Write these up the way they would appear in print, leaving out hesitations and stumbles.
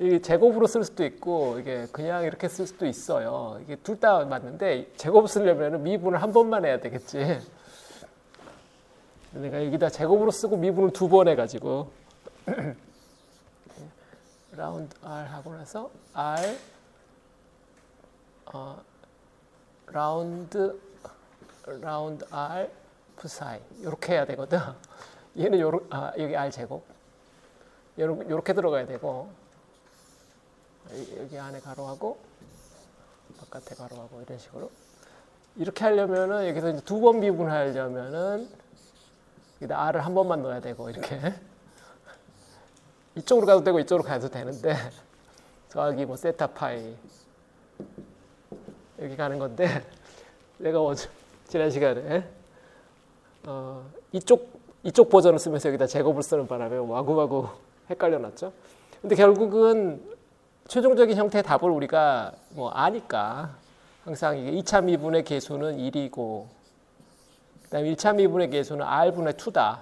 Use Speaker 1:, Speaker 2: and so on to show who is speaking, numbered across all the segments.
Speaker 1: 이 제곱으로 쓸 수도 있고 이게 그냥 이렇게 쓸 수도 있어요. 이게 둘 다 맞는데 제곱 쓰려면 미분을 한 번만 해야 되겠지. 내가 여기다 제곱으로 쓰고 미분을 두 번 해가지고 라운드 R 하고 나서 R 라운드 R 플러스 I 이렇게 해야 되거든. 얘는 여기 R 제곱 요렇게 들어가야 되고 여기 안에 가로하고 바깥에 가로하고 이런 식으로 이렇게 하려면은 여기서 이제 두 번 미분하려면은 여기다 R을 한 번만 넣어야 되고 이렇게 이쪽으로 가도 되고 이쪽으로 가도 되는데 더하기 뭐 세타 파이 여기 가는 건데 내가 지난 시간에 이쪽 버전을 쓰면서 여기다 제곱을 쓰는 바람에 마구마구 헷갈려 놨죠. 근데 결국은 최종적인 형태의 답을 우리가 뭐 아니까 항상 이게 2차 미분의 계수는 1이고 그다음에 1차 미분의 계수는 R분의 2다.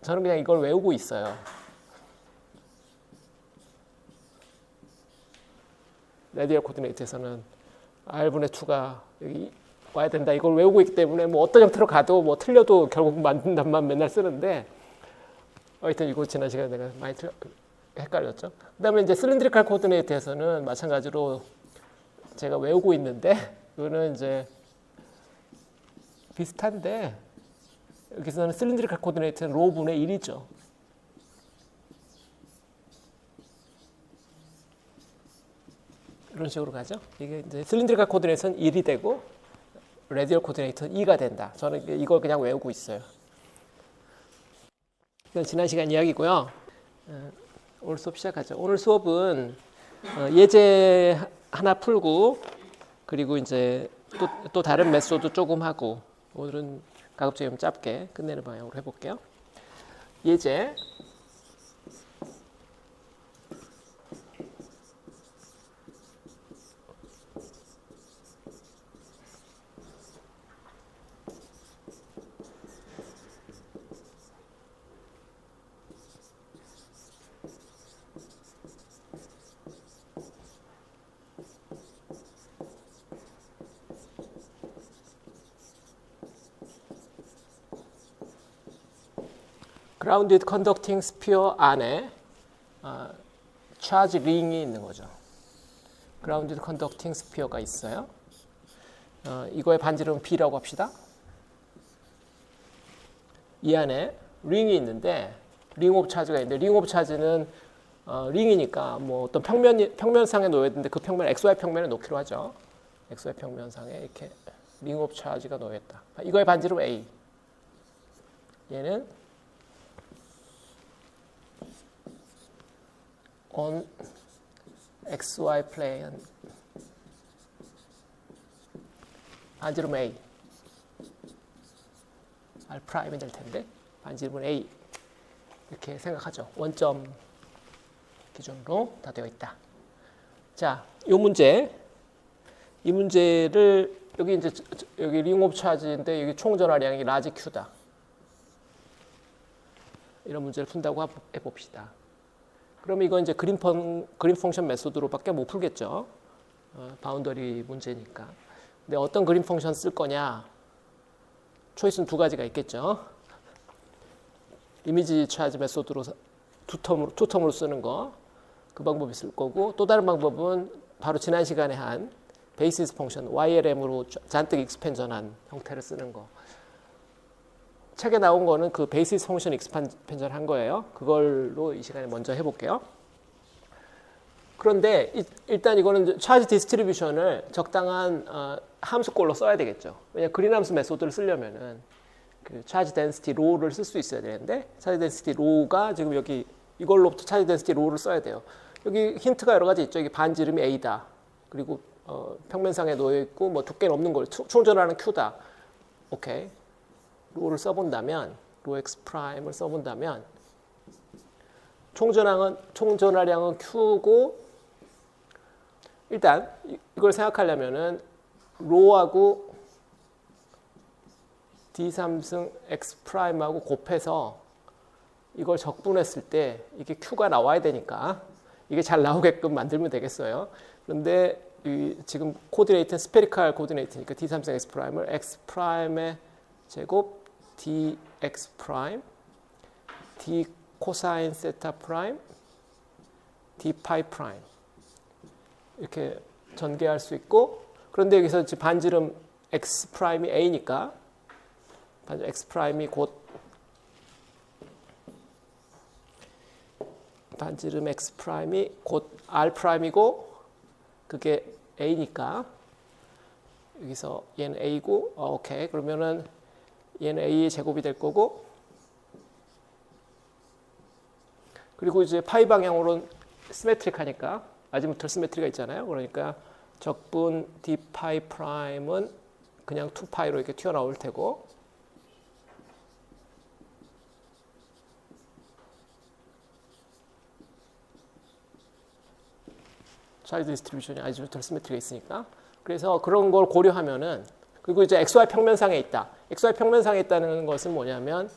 Speaker 1: 저는 그냥 이걸 외우고 있어요. 레디얼 코디네이트에서는 R분의 2가 여기 와야 된다. 이걸 외우고 있기 때문에 뭐 어떤 형태로 가도 뭐 틀려도 결국 맞는 답만 맨날 쓰는데 하여튼 이거 지난 시간에 내가 많이 헷갈렸죠. 그 다음에 이제 실린드리칼 코디네이트에서는 마찬가지로 제가 외우고 있는데 이거는 이제 비슷한데 여기서는 실린드리칼 코디네이트는 로분의 1이죠. 이런 식으로 가죠. 이게 이제 실린드리칼 코디네이트는 1이 되고 레디얼 코디네이터는 2가 된다. 저는 이걸 그냥 외우고 있어요. 이건 지난 시간 이야기고요. 오늘 수업 시작하죠. 오늘 수업은 예제 하나 풀고 그리고 이제 또 다른 메소드 조금 하고 오늘은 가급적 좀 짧게 끝내는 방향으로 해볼게요. 예제 grounded conducting sphere 안에 charge ring이 있는 거죠. grounded conducting sphere가 있어요. 이거의 반지름은 B라고 합시다. 이 안에 ring이 있는데 ring of charge가 있는데 ring of charge는 ring이니까 뭐 어떤 평면상에 놓여야 되는데 그 평면 XY 평면에 놓기로 하죠. XY 평면상에 이렇게 ring of charge가 놓여있다. 이거의 반지름 A. 얘는 on XY plane 반지름 A R'이 될 텐데 반지름은 A 이렇게 생각하죠. 원점 기준으로 다 되어 있다. 자, 이 문제를 여기 이제 여기 링 오브 차지인데 여기 총 전화량이 라지 Q다. 이런 문제를 푼다고 해봅시다. 그러면 이건 이제 그린 펑션 메소드로밖에 못 풀겠죠. 바운더리 문제니까. 근데 어떤 그린 펑션 쓸 거냐? 초이스는 두 가지가 있겠죠. 이미지 차지 메소드로 투 텀으로 쓰는 거. 그 방법이 있을 거고 또 다른 방법은 바로 지난 시간에 한 베이시스 펑션 YLM으로 잔뜩 익스펜전한 형태를 쓰는 거. 책에 나온 거는 그 베이시스 펑션 익스펜전 한 거예요. 그걸로 이 시간에 먼저 해볼게요. 그런데 일단 이거는 차지 디스트리뷰션을 적당한 함수꼴로 써야 되겠죠. 왜냐하면 그린 함수 메소드를 쓰려면은 그 차지 덴시티 로우를 쓸 수 있어야 되는데 차지 덴시티 로우가 지금 여기 이걸로부터 차지 덴시티 로우를 써야 돼요. 여기 힌트가 여러 가지 있죠. 여기 반지름이 A다. 그리고 평면상에 놓여 있고 뭐 두께는 없는 걸 총전하는 Q다. 오케이. 로를 써본다면 로 X 프라임을 써본다면 총전하량은 Q고 일단 이걸 생각하려면은 로하고 D3승 X 프라임하고 곱해서 이걸 적분했을 때 이게 Q가 나와야 되니까 이게 잘 나오게끔 만들면 되겠어요. 그런데 지금 코디네이트는 스페리칼 코디네이트니까 d3승 x 프라임을 x 프라임의 제곱 dx 프라임 d 코사인 세타 프라임 d 파이 프라임 이렇게 전개할 수 있고, 그런데 여기서 반지름 x 프라임이 a니까 반지름 x 프라임이 곧 반지름 x 프라임이 곧 r 프라임이고 그게 a니까 여기서 얘는 a고 오케이. 그러면은 얘는 a의 제곱이 될 거고, 그리고 이제 파이 방향으로는 시메트릭하니까 아지무탈 시메트리가 있잖아요. 그러니까 적분 d 파이 프라임은 그냥 2파이로 이렇게 튀어나올 테고, 차이드 디스트리뷰션이 아지무탈 시메트리가 있으니까, 그래서 그런 걸 고려하면은, 그리고 이제 xy 평면상에 있다. xy 평면상에 있다는 것은 뭐냐면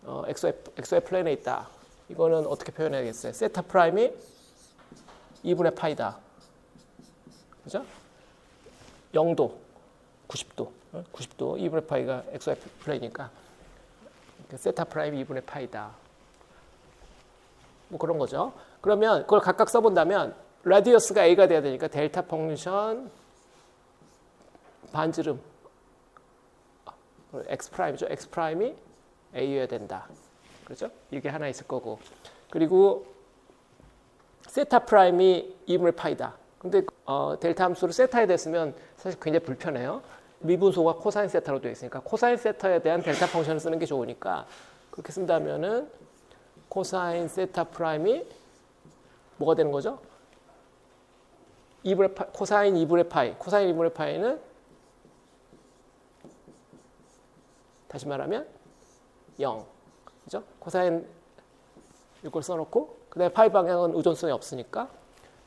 Speaker 1: xy 플레인에 있다. 이거는 어떻게 표현해야겠어요? 세타 프라임이 2분의 파이다. 그죠? 0도, 90도, 90도, 2분의 파이가 xy 플레인이니까 세타 프라임이 2분의 파이다. 뭐 그런 거죠. 그러면 그걸 각각 써본다면 라디어스가 a가 돼야 되니까 델타 펑션 반지름 x 프라임이죠. x 프라임이 a여야 된다. 그렇죠? 이게 하나 있을 거고, 그리고 세타 프라임이 2분의 파이다. 근데 델타 함수를 세타에 됐으면 사실 굉장히 불편해요. 미분소가 코사인 세타로 되어 있으니까 코사인 세타에 대한 델타 펑션을 쓰는 게 좋으니까 그렇게 쓴다면은 코사인 세타 프라임이 뭐가 되는 거죠? 2분의 파이, 코사인 2분의 파이. 코사인 2분의 파이는 다시 말하면 0. 그죠? 코사인 이걸 써놓고 그다음에 파이 방향은 의존성이 없으니까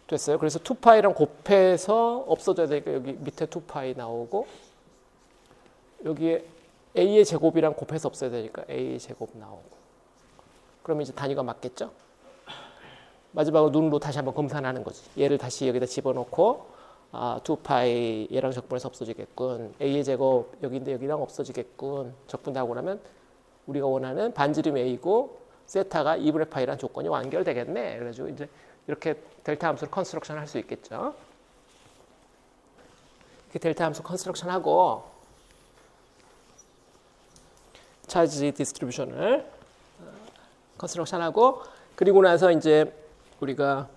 Speaker 1: 됐어요. 그래서 2파이랑 곱해서 없어져야 되니까 여기 밑에 2파이 나오고, 여기에 a의 제곱이랑 곱해서 없어야 되니까 a의 제곱 나오고, 그러면 이제 단위가 맞겠죠? 마지막으로 눈으로 다시 한번 검산하는 거지. 얘를 다시 여기다 집어넣고 2파이 얘랑 적분해서 없어지겠군. a의 제곱 여기인데 여기랑 없어지겠군. 적분하고 나면 우리가 원하는 반지름 a고 세타가 2분의 파이라는 조건이 완결되겠네. 그래가지고 이제 이렇게 델타 함수를 컨스트럭션 할 수 있겠죠. 이렇게 델타 함수 컨스트럭션 하고 차지 디스트리뷰션을 컨스트럭션 하고, 그리고 나서 이제 우리가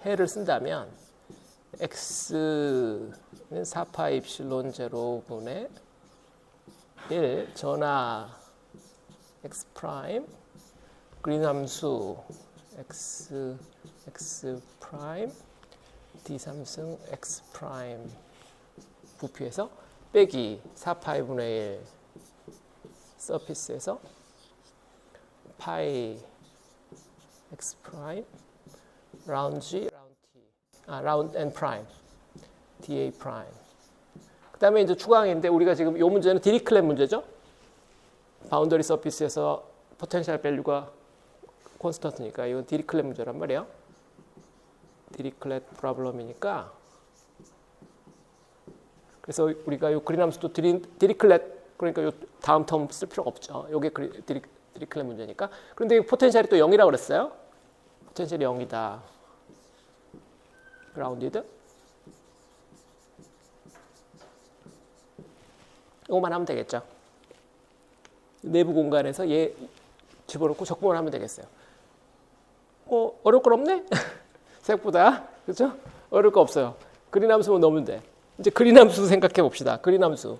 Speaker 1: 해를 쓴다면 x는 4파이 입실론 제로분의 1 전하 x 프라임 그린 함수 x 프라임 d 3승 x 프라임 부피에서 빼기 4파이분의 1 서피스에서 파이 x 프라임 라운드 g 라운드 n 프라임 da 프라임. 그다음에 이제 추가항인데 우리가 지금 이 문제는 디리클렛 문제죠. 바운더리 서피스에서 포텐셜 밸류가 콘스턴트니까 이건 디리클렛 문제란 말이에요. 디리클렛 프로블럼이니까. 그래서 우리가 이 그린함수도 디리클렛, 그러니까 이 다음 텀 쓸 필요가 없죠. 이게 디리클렛 문제니까. 그런데 포텐셜이 또 0이라고 그랬어요. 포텐셜이 0이다. 그라운디드. 이거만 하면 되겠죠. 내부 공간에서 얘 집어넣고 적분을 하면 되겠어요. 어려울 건 없네? 생각보다. 그렇죠? 어려울 거 없어요. 그린함수만 넣으면 돼. 이제 그린함수 생각해 봅시다. 그린함수.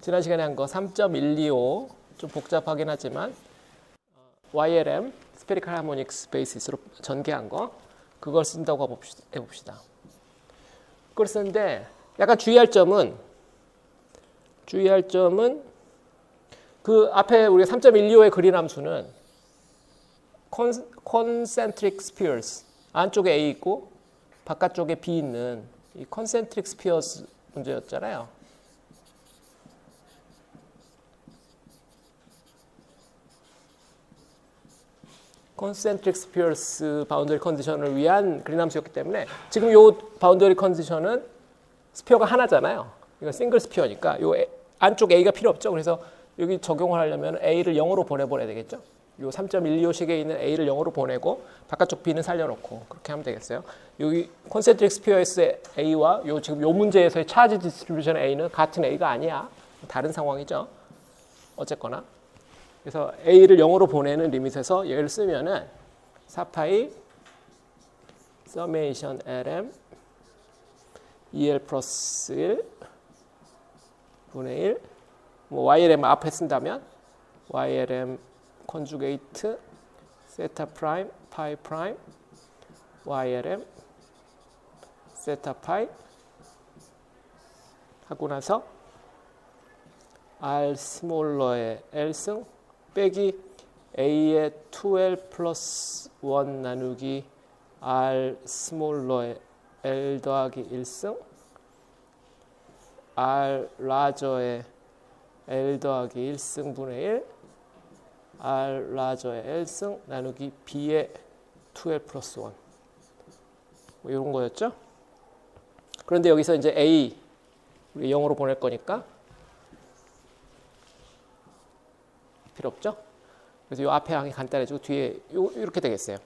Speaker 1: 지난 시간에 한 거 3.125 좀 복잡하긴 하지만 YLM 스페리칼 하모닉스 베이시스로 전개한 거, 그걸 쓴다고 해봅시다. 그걸 쓰는데 약간 주의할 점은 그 앞에 우리가 3.125의 그린함수는 concentric spheres, 안쪽에 A 있고 바깥쪽에 B 있는 이 concentric spheres 문제였잖아요. concentric spheres 바운더리 컨디션을 위한 그린함수였기 때문에 지금 요 바운더리 컨디션은 스피어가 하나잖아요. 이건 싱글 스피어니까 요 안쪽 A가 필요 없죠. 그래서 여기 적용을 하려면 A를 0으로 보내버려야 되겠죠. 요 3.125식에 있는 A를 0으로 보내고 바깥쪽 B는 살려놓고 그렇게 하면 되겠어요. 여기 컨센트릭 스피어에서의 A와 요 지금 요 문제에서의 차지 디스트리뷰션 A는 같은 A가 아니야. 다른 상황이죠. 어쨌거나 그래서 A를 0으로 보내는 리밋에서 얘를 쓰면은 4파이 서메이션 LM EL 플러스 1 분의 1 뭐 YLM 앞에 쓴다면 YLM 컨주게이트 세타 프라임 파이 프라임 YLM 세타 파이 하고 나서 R 스몰러의 L승 빼기 A의 2L 플러스 1 나누기 R 스몰러의 L 더하기 1승 R 라저의 L 더하기 1승분의 1 R 라저의 L승 나누기 B의 2L 플러스 1 뭐 이런 거였죠. 그런데 여기서 이제 A 우리 0으로 보낼 거니까 필요 없죠. 그래서 이 앞에 항이 간단해지고 뒤에 이렇게 되겠어요.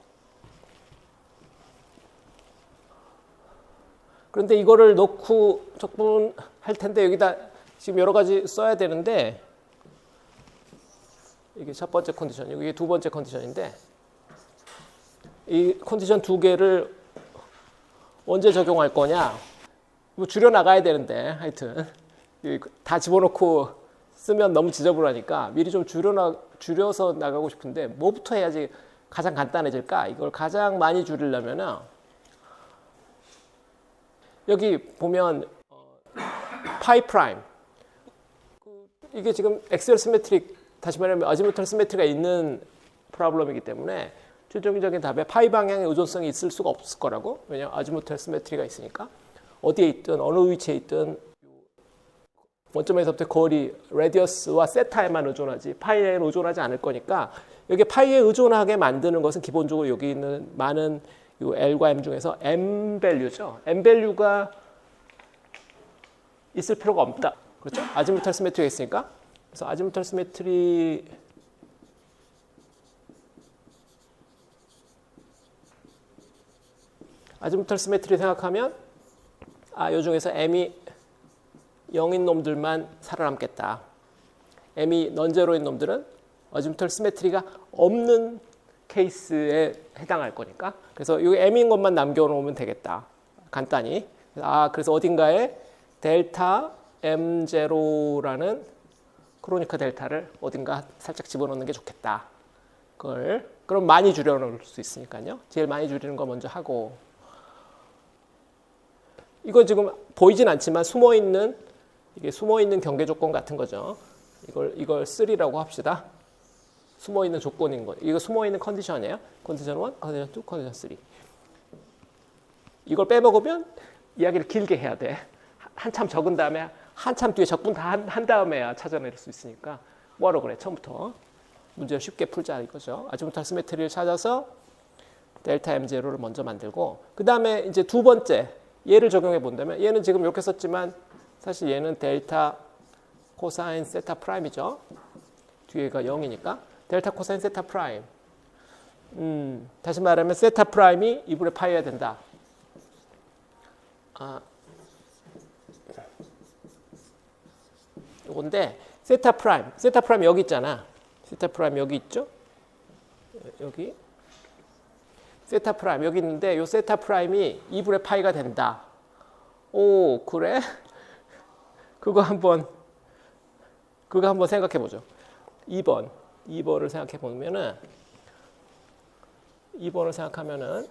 Speaker 1: 그런데 이거를 놓고 적분할 텐데 여기다 지금 여러 가지 써야 되는데 이게 첫 번째 컨디션이고 이게 두 번째 컨디션인데 이 컨디션 두 개를 언제 적용할 거냐? 뭐 줄여 나가야 되는데 하여튼 다 집어넣고 쓰면 너무 지저분하니까 미리 좀 줄여서 나가고 싶은데 뭐부터 해야지 가장 간단해질까? 이걸 가장 많이 줄이려면은 여기 보면 파이 프라임 이게 지금 엑셀 시메트릭 다시 말하면 아지무탈 시메트리가 있는 프로블럼이기 때문에 최종적인 답에 파이 방향의 의존성이 있을 수가 없을 거라고. 왜냐하면 아지무탈 시메트리가 있으니까 어디에 있든 어느 위치에 있든 원점에서부터 거리 레디어스와 세타에만 의존하지 파이에는 의존하지 않을 거니까 여기 파이에 의존하게 만드는 것은 기본적으로 여기 있는 많은 요 L과 M 중에서 M 밸류죠. M 밸류가 있을 필요가 없다. 그렇죠? 아지무탈 시메트리가 있으니까. 그래서 아지무탈 시메트리 생각하면 요 중에서 M이 0인 놈들만 살아남겠다. M이 넌제로인 놈들은 아지무탈 시메트리가 없는 케이스에 해당할 거니까. 그래서 이 M인 것만 남겨놓으면 되겠다. 간단히. 그래서 어딘가에 델타 M0라는 크로니커 델타를 어딘가 살짝 집어넣는 게 좋겠다. 그럼 많이 줄여놓을 수 있으니까요. 제일 많이 줄이는 거 먼저 하고. 이건 지금 보이진 않지만 이게 숨어있는 경계 조건 같은 거죠. 이걸 3라고 합시다. 숨어있는 조건인 거예요. 이거 숨어있는 컨디션이에요. 컨디션 1, 컨디션 2, 컨디션 3. 이걸 빼먹으면 이야기를 길게 해야 돼. 한참 적은 다음에 한참 뒤에 적분 다 한 다음에야 찾아낼 수 있으니까 뭐하러 그래 처음부터. 문제를 쉽게 풀자 이거죠. 아지무탈 시메트리를 찾아서 델타 M0를 먼저 만들고 그 다음에 이제 두 번째 얘를 적용해 본다면 얘는 지금 이렇게 썼지만 사실 얘는 델타 코사인 세타 프라임이죠. 뒤에가 0이니까 델타 코사인 세타 프라임. 다시 말하면 세타 프라임이 2분의 파이여야 된다. 요건데 세타 프라임 여기 있잖아. 세타 프라임 여기 있죠? 여기 세타 프라임 여기 있는데 요 세타 프라임이 2분의 파이가 된다. 오, 그래? 그거 한번 생각해 보죠. 2번을 생각해 보면은 2번을 생각하면은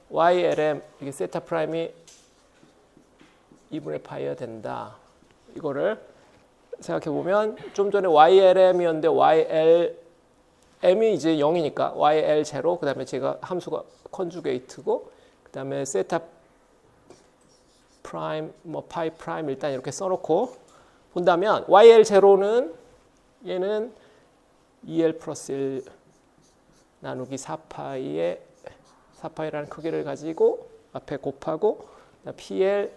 Speaker 1: YLM 이게 세타 프라임이 2분의 파이가 된다. 이거를 생각해 보면 좀 전에 YLM이었는데 YLM이 이제 0이니까 YL 제로 그다음에 제가 함수가 컨주게이트고 그다음에 세타 프라임 뭐 파이 프라임 일단 이렇게 써놓고 본다면 YL 제로는 얘는 EL 플러스 1 나누기 4파이라는 크기를 가지고 앞에 곱하고 PL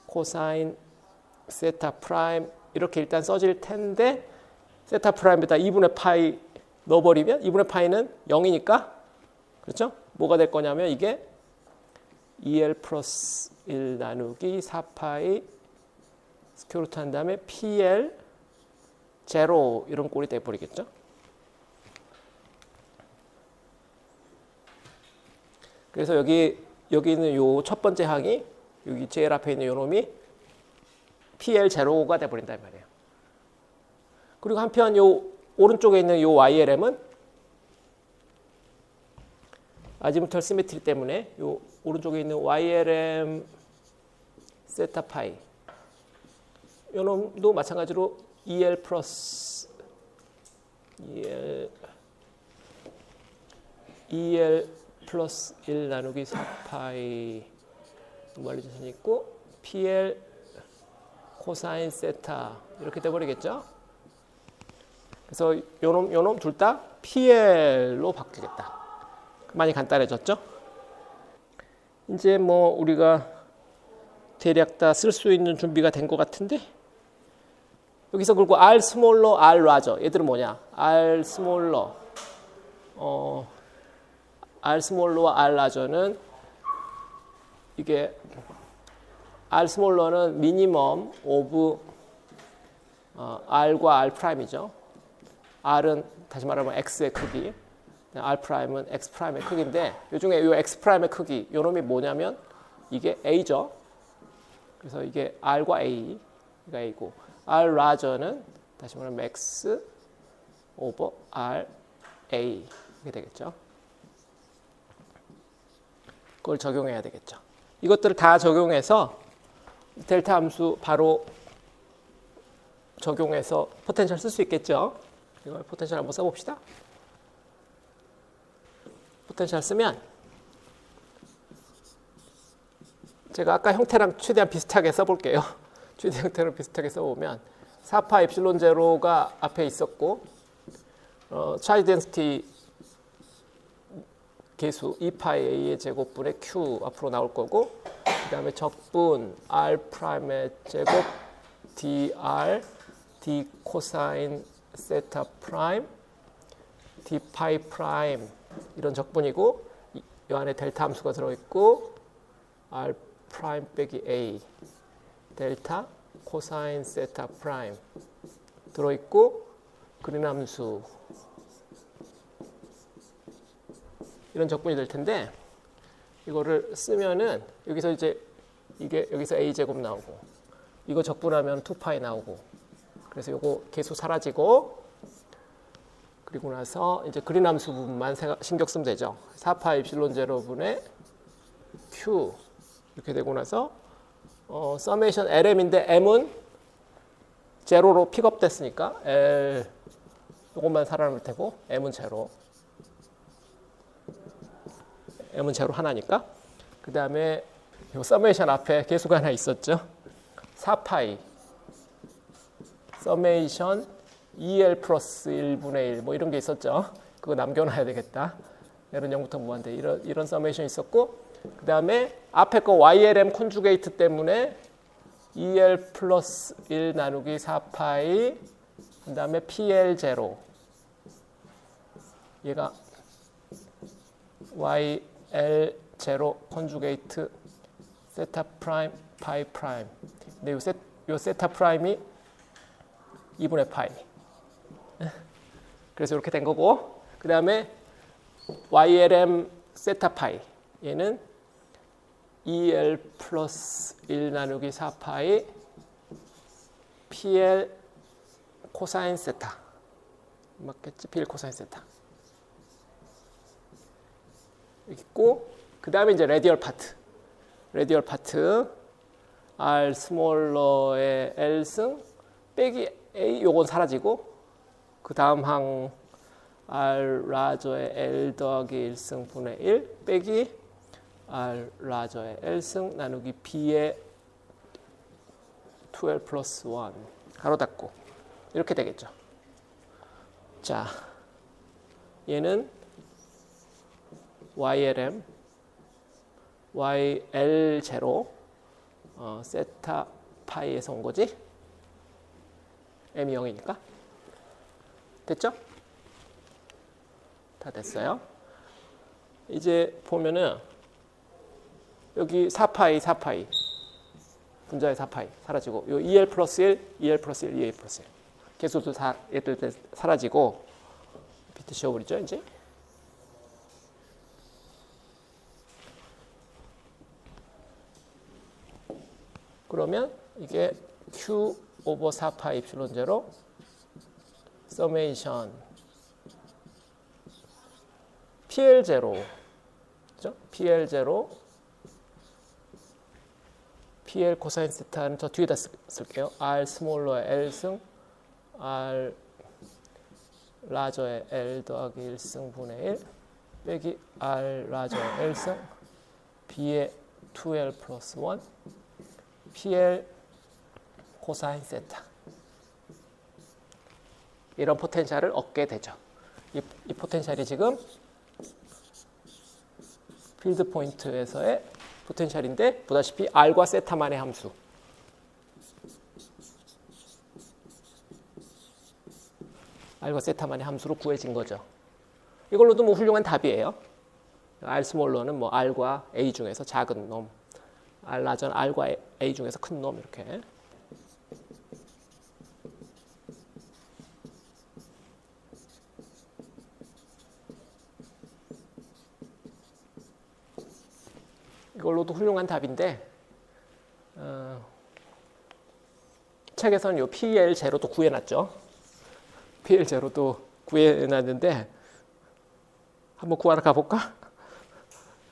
Speaker 1: 코사인 세타 프라임 이렇게 일단 써질 텐데 세타 프라임에다 2분의 파이 넣어버리면 2분의 파이는 0이니까 그렇죠? 뭐가 될 거냐면 이게 2L 플러스 1 나누기 4파이 스퀘어루트 한 다음에 PL 제로 이런 꼴이 돼버리겠죠? 그래서 여기 있는 요 첫 번째 항이 여기 제일 앞에 있는 요 놈이 PL 제로가 돼버린단 말이에요. 그리고 한편 요 오른쪽에 있는 요 YLM은 아지무탈 시메트리 때문에 요 오른쪽에 있는 YLM 세타 파이 요 놈도 마찬가지로 EL 플러스 EL 플러스 1 나누기 4파이 말리지션이 있고 PL 코사인 세타 이렇게 돼버리겠죠. 그래서 요놈 둘 다 PL로 바뀌겠다. 많이 간단해졌죠. 이제 뭐 우리가 대략 다 쓸 수 있는 준비가 된 것 같은데 여기서 그리고 R 스몰러, R 라저 얘들은 뭐냐? R 스몰러와 R 라저는 이게 R 스몰러는 미니멈 오브 R과 R 프라임이죠. R은 다시 말하면 X의 크기, R 프라임은 X 프라임의 크기인데 이 중에 이 X 프라임의 크기 요 놈이 뭐냐면 이게 A죠. 그래서 이게 R과 A가 A고 R 라저는 다시 말하면 X 오버 R A 이렇게 되겠죠. 그걸 적용해야 되겠죠. 이것들을 다 적용해서 델타 함수 바로 적용해서 포텐셜 쓸 수 있겠죠. 이걸 포텐셜 한번 써봅시다. 포텐셜 쓰면 제가 아까 형태랑 최대한 비슷하게 써볼게요. 최대 형태로 비슷하게 써보면 4파 엡실론 제로가 앞에 있었고 차지 덴시티 계수 2파이 A의 제곱분의 Q 앞으로 나올 거고 그 다음에 적분 R 프라임의 제곱 dr d 코사인 세타 프라임 d 파이 프라임 이런 적분이고 이 안에 델타 함수가 들어있고 R 프라임 빼기 A 델타 코사인 세타 프라임 들어있고 그린 함수 이런 적분이 될 텐데 이거를 쓰면은 여기서 이제 이게 여기서 A 제곱 나오고 이거 적분하면 2파이 나오고 그래서 요거 계수 사라지고 그리고 나서 이제 그린 함수 부분만 신경 쓰면 되죠. 4파 입실론 제로분의 Q 이렇게 되고 나서 서메이션 LM인데 M은 제로로 픽업 됐으니까 L 요것만 살아남을 테고 M은 제로. M은 제로 하나니까. 그 다음에 요 서메이션 앞에 계수가 하나 있었죠. 4파이 서메이션 2L 플러스 1분의 1 뭐 이런 게 있었죠. 그거 남겨놔야 되겠다. L은 0부터 무한대 이런 서메이션 있었고 그 다음에 앞에 거 YLM 콘주게이트 때문에 2L 플러스 1 나누기 4파이 그 다음에 PL 제로 얘가 YL 제로 콘주게이트 세타 프라임 파이 프라임 근데 요 세타 프라임이 2분의 파이 그래서 이렇게 된 거고 그 다음에 YLM 세타 파이 얘는 2L 플러스 1 나누기 4파이 PL 코사인 세타 맞겠지? PL 코사인 세타 여기 있고 그 다음에 이제 레디얼 파트 R 스몰러의 L승 빼기 A 요건 사라지고 그 다음 항 R 라저의 L 더하기 1승 분의 1 빼기 R 라저의 L승 나누기 B의 2L 플러스 1 가로 닫고 이렇게 되겠죠. 자 얘는 YLM, YL0 세타 파이에서 온 거지? M이 0이니까. 됐죠? 다 됐어요. 이제 보면은 여기 4파이, 4파이. 분자의 4파이 사라지고 요 2L 플러스 1, 2L 플러스 1, 2L 플러스 1. 개수도 다 얘들 사라지고 비트 씌워버리죠, 이제. 그러면 이게 Q 오버 4파이 입실론 제로 서메이션 PL 제로, 그죠? PL 제로 PL 코사인 세타는 저 뒤에다 쓸게요. R 스몰러의 L승 R 라저의 L 더하기 1승 분의 1 빼기 R 라저의 L승 B의 2L 플러스 1 PL 코사인 세타. 이런 포텐셜을 얻게 되죠. 이 포텐셜이 지금 필드 포인트에서의 포텐셜인데 보다시피 R과 세타만의 함수. R과 세타만의 함수로 구해진 거죠. 이걸로도 뭐 훌륭한 답이에요. R 스몰러는 뭐 R과 A 중에서 작은 놈, R 라저는 R과 A 중에서 큰 놈 이렇게. 이걸로도 훌륭한 답인데 책에서는 요 PL 제로도 구해놨죠. PL 제로도 구해놨는데 한번 구하러 가볼까?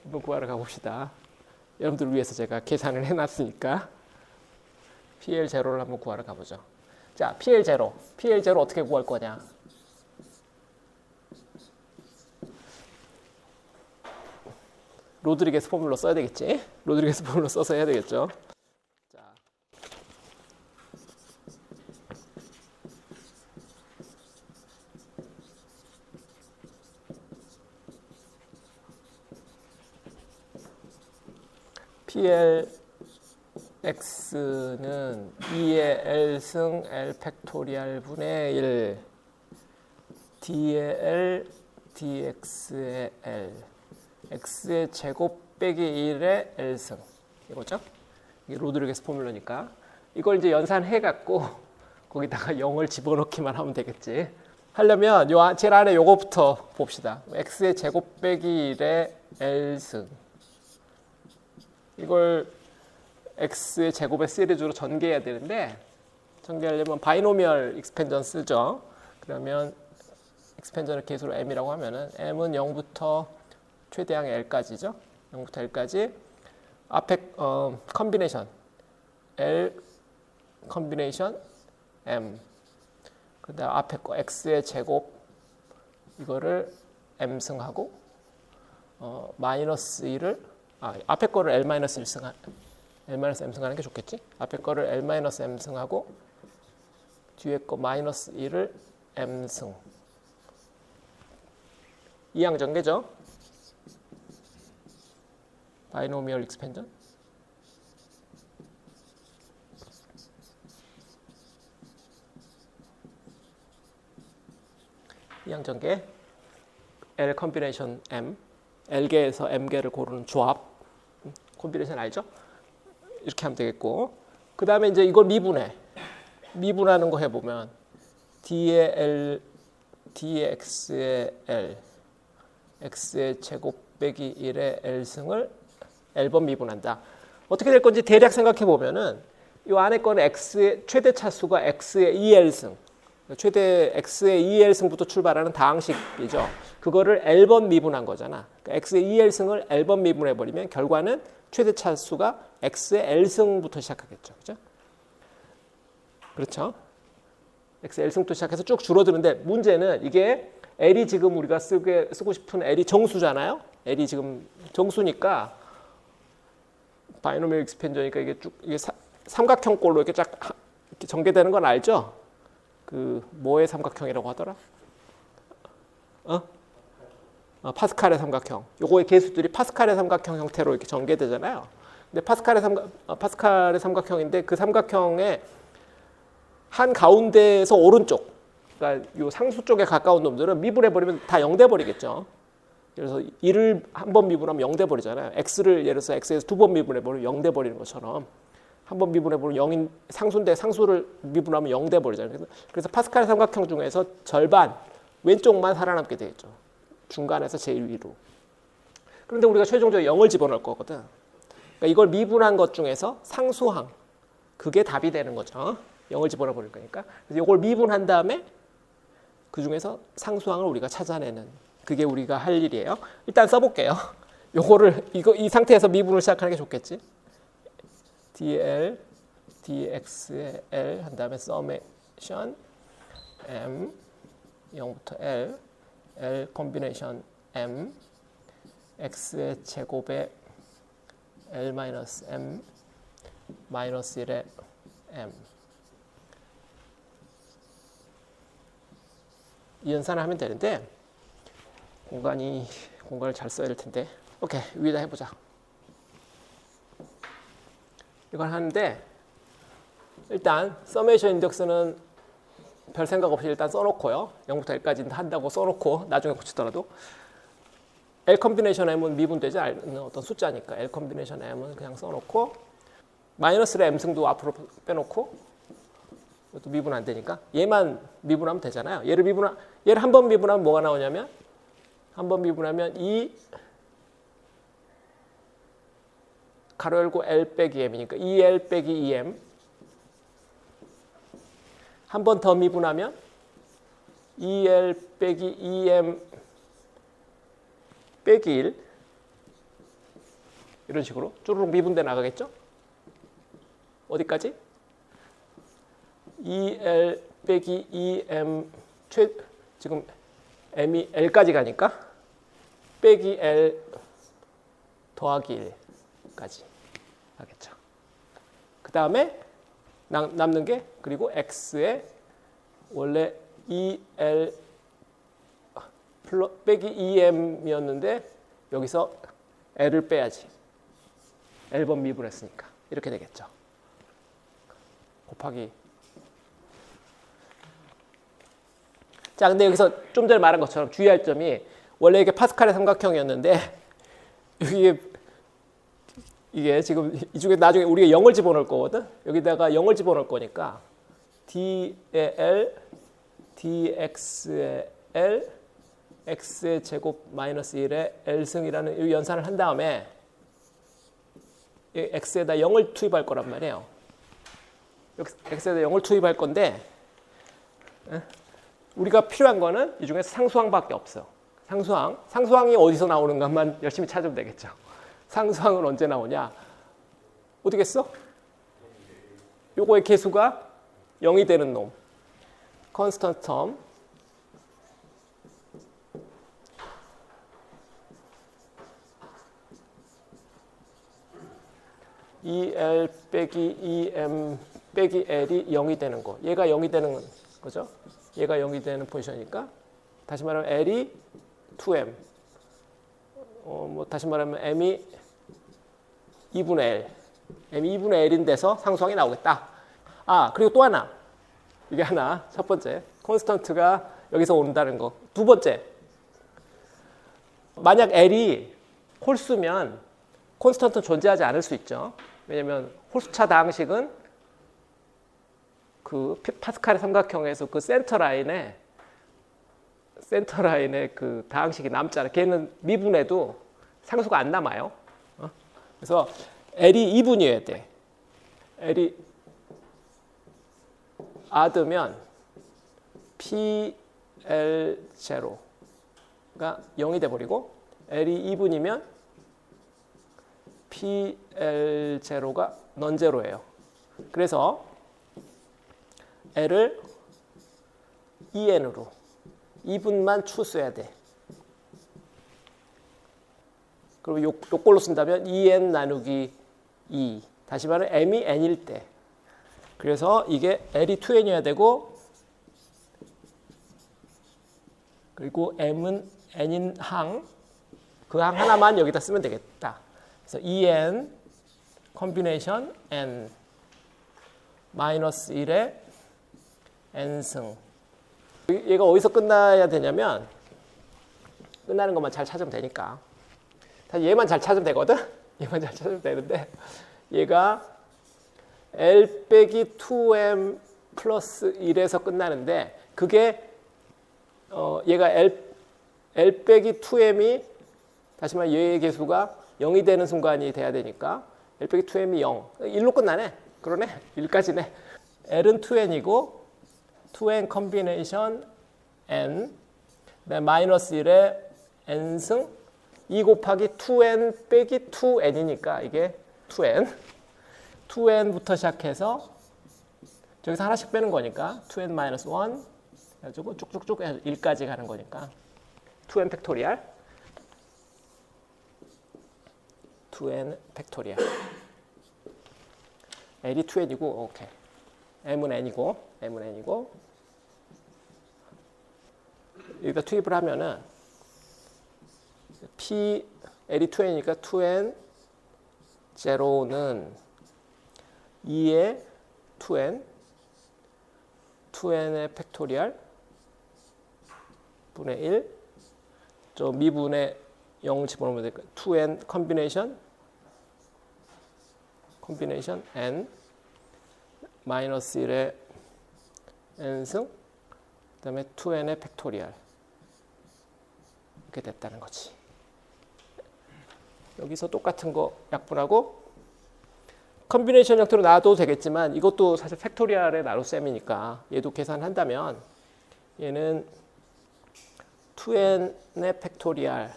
Speaker 1: 한번 구하러 가봅시다. 여러분들 위해서 제가 계산을 해놨으니까 PL 제로를 한번 구하러 가보죠. 자, PL 제로 어떻게 구할 거냐? 로드리게스 포뮬러 써야 되겠지? 로드리게스 포뮬러 써서 해야 되겠죠? 자. PLX는 2의 L승 L 팩토리얼 분의 1 D의 L DX의 L x의 제곱 빼기 1의 L승 이거죠? 이게 로드리게스 포뮬러니까 이걸 이제 연산해갖고 거기다가 0을 집어넣기만 하면 되겠지. 하려면 요 제일 안에 요거부터 봅시다. x의 제곱 빼기 1의 L승 이걸 x의 제곱의 시리즈로 전개해야 되는데 전개하려면 바이노미얼 익스펜전 쓰죠. 그러면 익스펜전을 개수로 m이라고 하면은 m은 0부터 최대항의 L까지죠. 0부터 L까지 앞에 컨비네이션 L 컨비네이션 M 그다음 앞에 거 X의 제곱 이거를 M승하고 마이너스 1을 앞에 거를 L-1승 L-M승하는 게 좋겠지. 앞에 거를 L-M승하고 뒤에 거 마이너스 1을 M승 이항전개죠. 바이노미얼 익스펜전 이항전개 L 컨비네이션 M L개에서 M개를 고르는 조합 콤비네이션 알죠? 이렇게 하면 되겠고 그 다음에 이제 이걸 미분하는 거 해보면 D의 L D의 X의 L X의 제곱 빼기 1의 L승을 L번 미분한다. 어떻게 될 건지 대략 생각해 보면은 이 안에 거는 x의 최대 차수가 x의 2L승. 최대 x의 2L승부터 출발하는 다항식이죠. 그거를 L번 미분한 거잖아. 그러니까 x의 2L승을 L번 미분해 버리면 결과는 최대 차수가 x의 L승부터 시작하겠죠. 그죠? 그렇죠? x의 L승부터 시작해서 쭉 줄어드는데 문제는 이게 L이 지금 우리가 쓰고 싶은 L이 정수잖아요. L이 지금 정수니까 바이노미얼 익스펜전이니까 이게 쭉 이게 삼각형꼴로 이렇게 쫙 이렇게 전개되는 건 알죠? 그 뭐의 삼각형이라고 하더라? 파스칼의 삼각형. 요거의 계수들이 파스칼의 삼각형 형태로 이렇게 전개되잖아요. 근데 파스칼의 삼각형인데 그 삼각형의 한 가운데에서 오른쪽, 그러니까 요 상수 쪽에 가까운 놈들은 미분해버리면 다 0 돼버리겠죠. 그래서 1을 한 번 미분하면 0 돼버리잖아요. x를 예를 들어서 x에서 2번 미분해버리면 0 돼버리는 것처럼 한 번 미분해버리면 0인 상수인데 상수를 미분하면 0 돼버리잖아요. 그래서 파스칼 삼각형 중에서 절반 왼쪽만 살아남게 되겠죠. 중간에서 제일 위로. 그런데 우리가 최종적으로 0을 집어넣을 거거든. 그러니까 이걸 미분한 것 중에서 상수항, 그게 답이 되는 거죠. 0을 집어넣어 버릴 거니까. 그래서 이걸 미분한 다음에 그 중에서 상수항을 우리가 찾아내는, 그게 우리가 할 일이에요. 일단 써볼게요. 요거를 이 상태에서 미분을 시작하는 게 좋겠지. dl dx의 l 한 다음에 서메이션 m 0부터 l l 콤비네이션 m x의 제곱에 l 마이너스 m 마이너스 1의 m 이 연산을 하면 되는데 공간을 잘 써야 될 텐데 오케이 위에다 해보자. 이걸 하는데 일단 서메이션 인덱스는 별 생각 없이 일단 써놓고요. 0부터 L까지는 한다고 써놓고 나중에 고치더라도 L 컴비네이션 M은 미분되지 않는 어떤 숫자니까 L 컴비네이션 M은 그냥 써놓고 마이너스의 M승도 앞으로 빼놓고 이것도 미분 안 되니까 얘만 미분하면 되잖아요. 얘를 한 번 미분하면 뭐가 나오냐면 한 번 미분하면 이 가로 열고 L 빼기 M이니까 2L 빼기 2M 한 번 더 미분하면 2L 빼기 2M 빼기 1 이런 식으로 쭈루룩 미분돼 나가겠죠? 어디까지? 2L 빼기 2M 지금 M이 L까지 가니까 빼기 L 더하기 1까지 하겠죠. 그 다음에 남는 게 그리고 X에 원래 2L 빼기 2M이었는데 여기서 L을 빼야지. L번 미분했으니까 이렇게 되겠죠. 곱하기. 자, 근데 여기서 좀 전에 말한 것처럼 주의할 점이 원래 이게 파스칼의 삼각형이었는데 이게 지금 이 중에 나중에 우리가 0을 집어넣을 거거든. 여기다가 0을 집어넣을 거니까 d의 L, dx의 L, x의 제곱 마이너스 1의 L승이라는 이 연산을 한 다음에 x에다 0을 투입할 거란 말이에요. x에다 0을 투입할 건데 우리가 필요한 거는 이 중에서 상수항밖에 없어. 상수항이 어디서 나오는가만 열심히 찾으면 되겠죠. 상수항은 언제 나오냐? 어디겠어? 요거의 계수가 0이 되는 놈. 컨스턴트 텀. 2L 빼기 2M 빼기 L이 0이 되는 거. 얘가 0이 되는 거죠. 얘가 0이 되는 포지션이니까 다시 말하면 L이 2M. 다시 말하면 M이 2분의 L. M이 2분의 L인데서 상수항이 나오겠다. 그리고 또 하나. 이게 하나. 첫 번째. 콘스턴트가 여기서 온다는 거. 두 번째. 만약 L이 홀수면 콘스턴트는 존재하지 않을 수 있죠. 왜냐면 홀수차 다항식은 그 파스칼의 삼각형에서 그 센터 라인에 그 다항식이 남잖아요. 걔는 미분해도 상수가 안 남아요. 그래서 L이 2분이어야 돼. L이 아드면 PL0가 0이 돼버리고 L이 2분이면 PL0가 넌제로예요. 그래서 L을 2N으로 2분만 추수해야 돼. 그리고 요꼴로 쓴다면 2N 나누기 2. 다시 말하면 M이 N일 때. 그래서 이게 L이 2N이어야 되고 그리고 M은 n인 항, 그 항 하나만 여기다 쓰면 되겠다. 그래서 en 컴비네이션 n 마이너스 1의 n승. 얘가 어디서 끝나야 되냐면 끝나는 것만 잘 찾으면 되니까. 사실 얘만 잘 찾으면 되거든? 얘만 잘 찾으면 되는데 얘가 L 빼기 2m 플러스 1에서 끝나는데 그게 얘가 L 빼기 2m이 다시 말해 얘의 개수가 0이 되는 순간이 돼야 되니까 L 빼기 2m이 0. 1로 끝나네. 그러네. 1까지네. L은 2n이고 2n 컴비네이션 n 마이너스 1의 n승 2 곱하기 2n 빼기 2n이니까 이게 2n 2n부터 시작해서 저기서 하나씩 빼는 거니까 2n 마이너스 1 해가지고 쭉쭉쭉 1까지 가는 거니까 2n 팩토리얼 2n 팩토리얼 L이 2n이고 오케이 M은 n이고 여기다 투입을 하면은 P L이 2n이니까 2n 제로는 2의 2n의 팩토리얼 분의 1 저 미분의 0 집어넣으면 되니까 2n 컴비네이션 n 마이너스 1의 n승 그 다음에 2n의 팩토리얼 이렇게 됐다는 거지. 여기서 똑같은 거 약분하고 컴비네이션 형태로 놔도 되겠지만 이것도 사실 팩토리얼의 나눗셈이니까 얘도 계산한다면 얘는 2n의 팩토리얼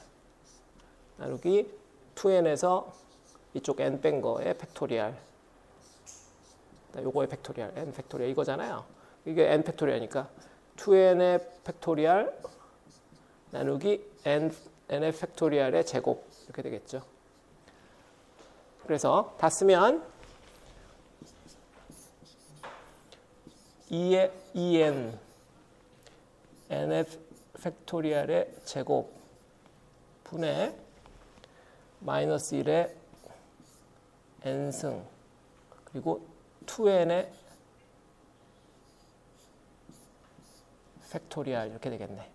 Speaker 1: 나누기 2n에서 이쪽 n 뺀 거의 팩토리얼 요거의 팩토리얼 n 팩토리얼 이거잖아요. 이게 n 팩토리얼이니까 2n의 팩토리얼 나누기 n의 팩토리얼의 제곱 이렇게 되겠죠. 그래서 다 쓰면 2의 2n n의 팩토리얼의 제곱 분의 마이너스 1의 n승 그리고 2n의 팩토리얼 이렇게 되겠네.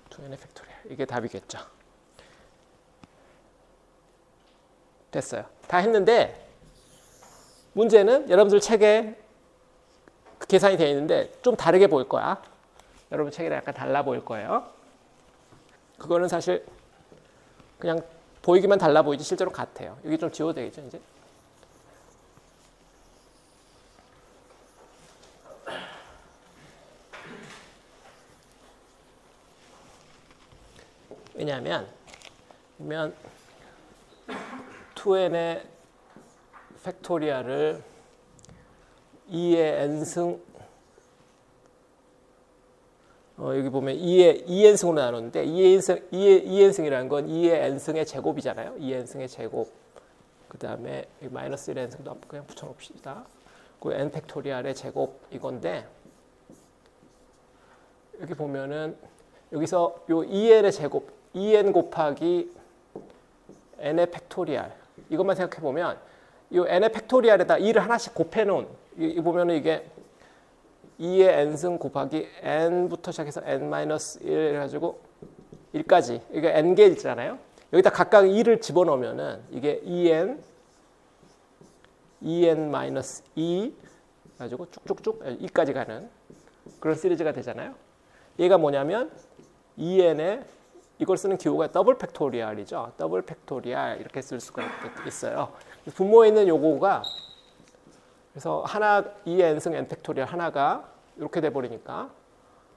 Speaker 1: 2n의 팩토리얼 이게 답이겠죠. 됐어요. 다 했는데 문제는 여러분들 책에 계산이 되어 있는데 좀 다르게 보일 거야. 여러분 책이랑 약간 달라 보일 거예요. 그거는 사실 그냥 보이기만 달라 보이지 실제로 같아요. 여기 좀 지워도 되겠죠 이제. 왜냐하면 2n의 팩토리얼을 2의 n승 여기 보면 2n승으로 나누는데 2n승이라는 건 2의 n승의 제곱이잖아요. 2의 n승의 제곱 그 다음에 마이너스 1의 n승도 그냥 붙여놓읍시다. 그 n 팩토리얼의 제곱 이건데 여기 보면은 여기서 요 2n의 제곱 2n 곱하기 n의 팩토리얼 이것만 생각해 보면 이 n의 팩토리얼에다 2를 하나씩 곱해놓은 이 보면은 이게 2의 n승 곱하기 n부터 시작해서 n-1 해가지고 1까지 이게 n개 있잖아요. 여기다 각각 2를 집어넣으면은 이게 2n-2 가지고 쭉쭉쭉 2까지 가는 그런 시리즈가 되잖아요. 얘가 뭐냐면 2n의 이걸 쓰는 기호가 더블 팩토리얼이죠. 더블 팩토리얼 이렇게 쓸 수가 있어요. 분모에 있는 요거가 그래서 하나 2의 n승 n 팩토리얼 하나가 이렇게 돼 버리니까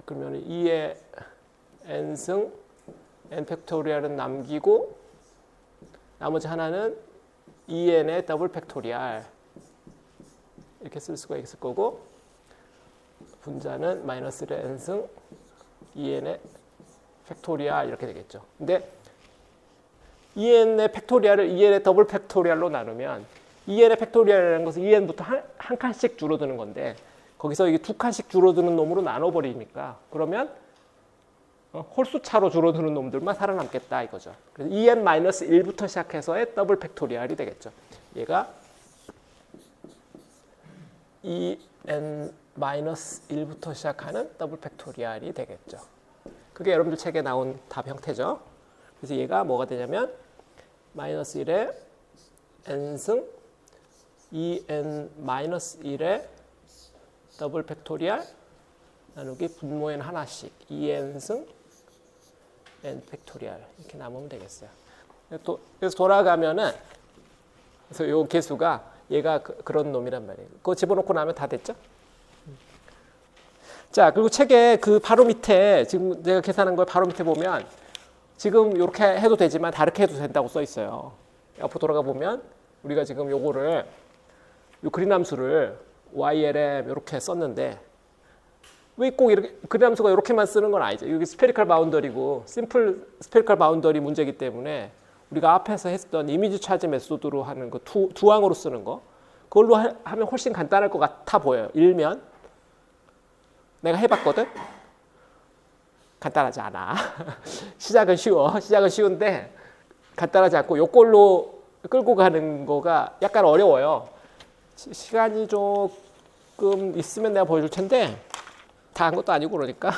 Speaker 1: 그러면 2의 n승 n 팩토리얼은 남기고 나머지 하나는 2n의 더블 팩토리얼 이렇게 쓸 수가 있을 거고 분자는 마이너스 1의 n승 2n의 팩토리얼 이렇게 되겠죠. 근데 2n의 팩토리얼을 2n의 더블 팩토리얼로 나누면 2n의 팩토리얼이라는 것은 2n부터 한 칸씩 줄어드는 건데 거기서 이게 두 칸씩 줄어드는 놈으로 나눠버리니까 그러면 홀수 차로 줄어드는 놈들만 살아남겠다 이거죠. 그래서 en-1부터 시작해서의 더블 팩토리얼이 되겠죠. 얘가 en-1부터 시작하는 더블 팩토리얼이 되겠죠. 그게 여러분들 책에 나온 답 형태죠. 그래서 얘가 뭐가 되냐면 -1의 n승 en-1의 더블 팩토리얼 나누기 분모엔 하나씩 2n승 n 팩토리얼 이렇게 나누면 되겠어요. 그래서 돌아가면은 그래서 요 개수가 얘가 그런 놈이란 말이에요. 그거 집어넣고 나면 다 됐죠? 자, 그리고 책에 그 바로 밑에 지금 내가 계산한 걸 바로 밑에 보면 지금 이렇게 해도 되지만 다르게 해도 된다고 써 있어요. 옆으로 돌아가 보면 우리가 지금 요거를 요 그린함수를 YLM 이렇게 썼는데 왜 꼭 이렇게 그린함수가 이렇게만 쓰는 건 아니죠. 여기 스페리컬 바운더리고 심플 스페리컬 바운더리 문제이기 때문에 우리가 앞에서 했던 이미지 차지 메소드로 하는 거 두항으로 쓰는 거 그걸로 하면 훨씬 간단할 것 같아 보여요. 일면 내가 해봤거든. 간단하지 않아. 시작은 쉬워. 시작은 쉬운데 간단하지 않고 요걸로 끌고 가는 거가 약간 어려워요. 시간이 조금 있으면 내가 보여줄 텐데 다 한 것도 아니고 그러니까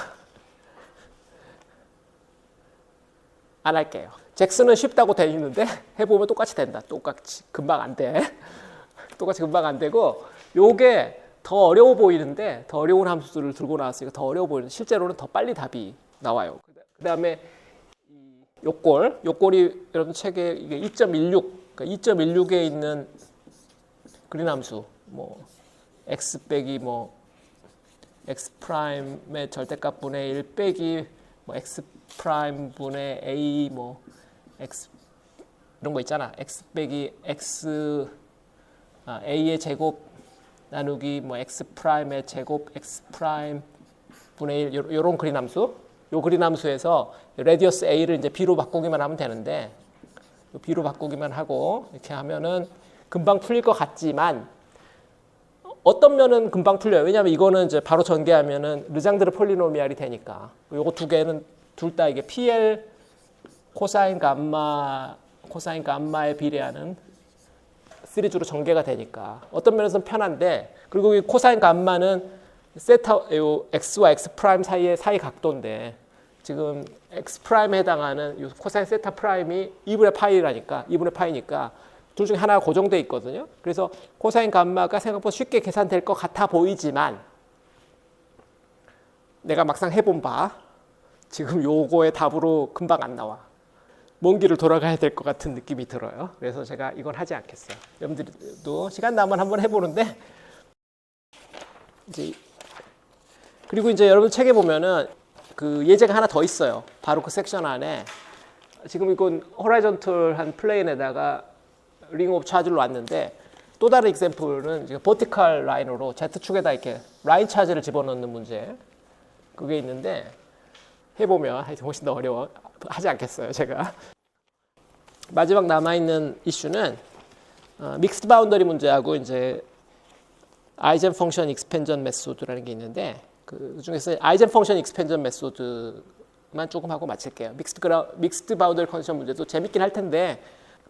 Speaker 1: 안 할게요. 잭슨은 쉽다고 돼 있는데 해보면 똑같이 된다. 똑같이 금방 안 돼. 똑같이 금방 안 되고 요게 더 어려워 보이는데 더 어려운 함수들을 들고 나왔으니까 더 어려워 보이는데 실제로는 더 빨리 답이 나와요. 그 다음에 요꼴이 여러분 책에 이게 2.16 그러니까 2.16에 있는 그린함수 뭐 x 빼기 뭐 x 프라임의 절대값 분의 1 빼기 뭐 x 프라임 분의 a 뭐 x 이런 거 있잖아. x 빼기 x a의 제곱 나누기 뭐 x 프라임의 제곱 x 프라임 분의 1 요런 그린함수. 요 그린함수에서 레디어스 a를 이제 b로 바꾸기만 하면 되는데 b로 바꾸기만 하고 이렇게 하면은 금방 풀릴 것 같지만 어떤 면은 금방 풀려요. 왜냐하면 이거는 이제 바로 전개하면은 르장드르 폴리노미알이 되니까. 요거 두 개는 둘 다 이게 PL 코사인 감마에 비례하는 시리즈로 전개가 되니까 어떤 면에서는 편한데 그리고 이 코사인 감마는 세타 요 x와 x 프라임 사이의 사이 각도인데 지금 x 프라임에 해당하는 요 코사인 세타 프라임이 2분의 파이니까 둘 중에 하나가 고정돼 있거든요. 그래서 코사인 감마가 생각보다 쉽게 계산될 것 같아 보이지만 내가 막상 해본 바 지금 요거의 답으로 금방 안 나와. 먼 길을 돌아가야 될 것 같은 느낌이 들어요. 그래서 제가 이건 하지 않겠어요. 여러분들도 시간 나면 한번 해보는데 이제 그리고 이제 여러분 책에 보면은 그 예제가 하나 더 있어요. 바로 그 섹션 안에 지금 이건 호라이전털한 플레인에다가 링 오브 차지를 놨는데 또 다른 example는 지금 버티컬 라인으로 Z축에다 이렇게 라인 차지를 집어넣는 문제 그게 있는데 해보면 하여튼 훨씬 더 어려워. 하지 않겠어요 제가. 마지막 남아있는 이슈는 믹스드 바운더리 문제하고 이제 아이젠 펑션 익스펜전 메소드라는 게 있는데 그 중에서 아이젠 펑션 익스펜전 메소드만 조금 하고 마칠게요. 믹스드 바운더리 컨디션 문제도 재밌긴 할 텐데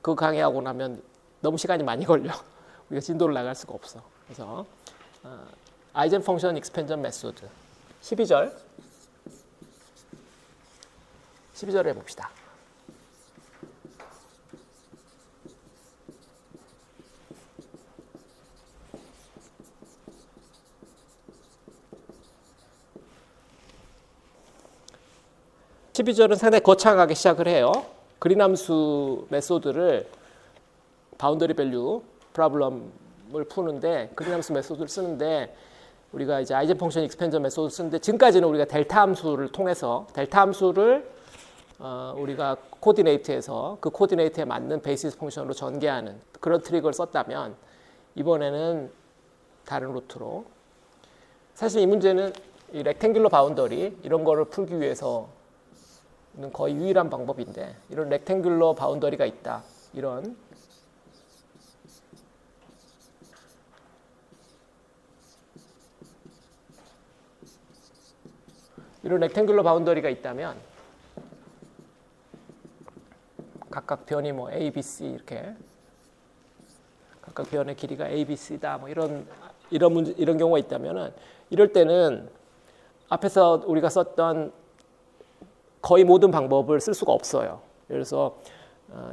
Speaker 1: 그거 강의하고 나면 너무 시간이 많이 걸려. 우리가 진도를 나갈 수가 없어. 그래서 아이젠 펑션 익스펜전 메소드 12절 해봅시다. (12절은) 상당히 거창하게 시작을 해요. 그린함수 메소드를 바운더리 밸류 프로블럼을 푸는데 그린함수 메소드를 쓰는데 우리가 이제 아이젠 펑션 익스펜전 메소드 쓰는데 지금까지는 우리가 델타 함수를 통해서 델타 함수를 우리가 코디네이트에서 그 코디네이트에 맞는 베이시스 펑션으로 전개하는 그런 트릭을 썼다면 이번에는 다른 루트로 사실 이 문제는 이 렉탱귤러 바운더리 이런 거를 풀기 위해서는 거의 유일한 방법인데 이런 렉탱귤러 바운더리가 있다. 이런 렉탱귤러 바운더리가 있다면 각각 변이 뭐 A, B, C 이렇게 각각 변의 길이가 A, B, C다 뭐 이런 경우가 있다면은 이럴 때는 앞에서 우리가 썼던 거의 모든 방법을 쓸 수가 없어요. 그래서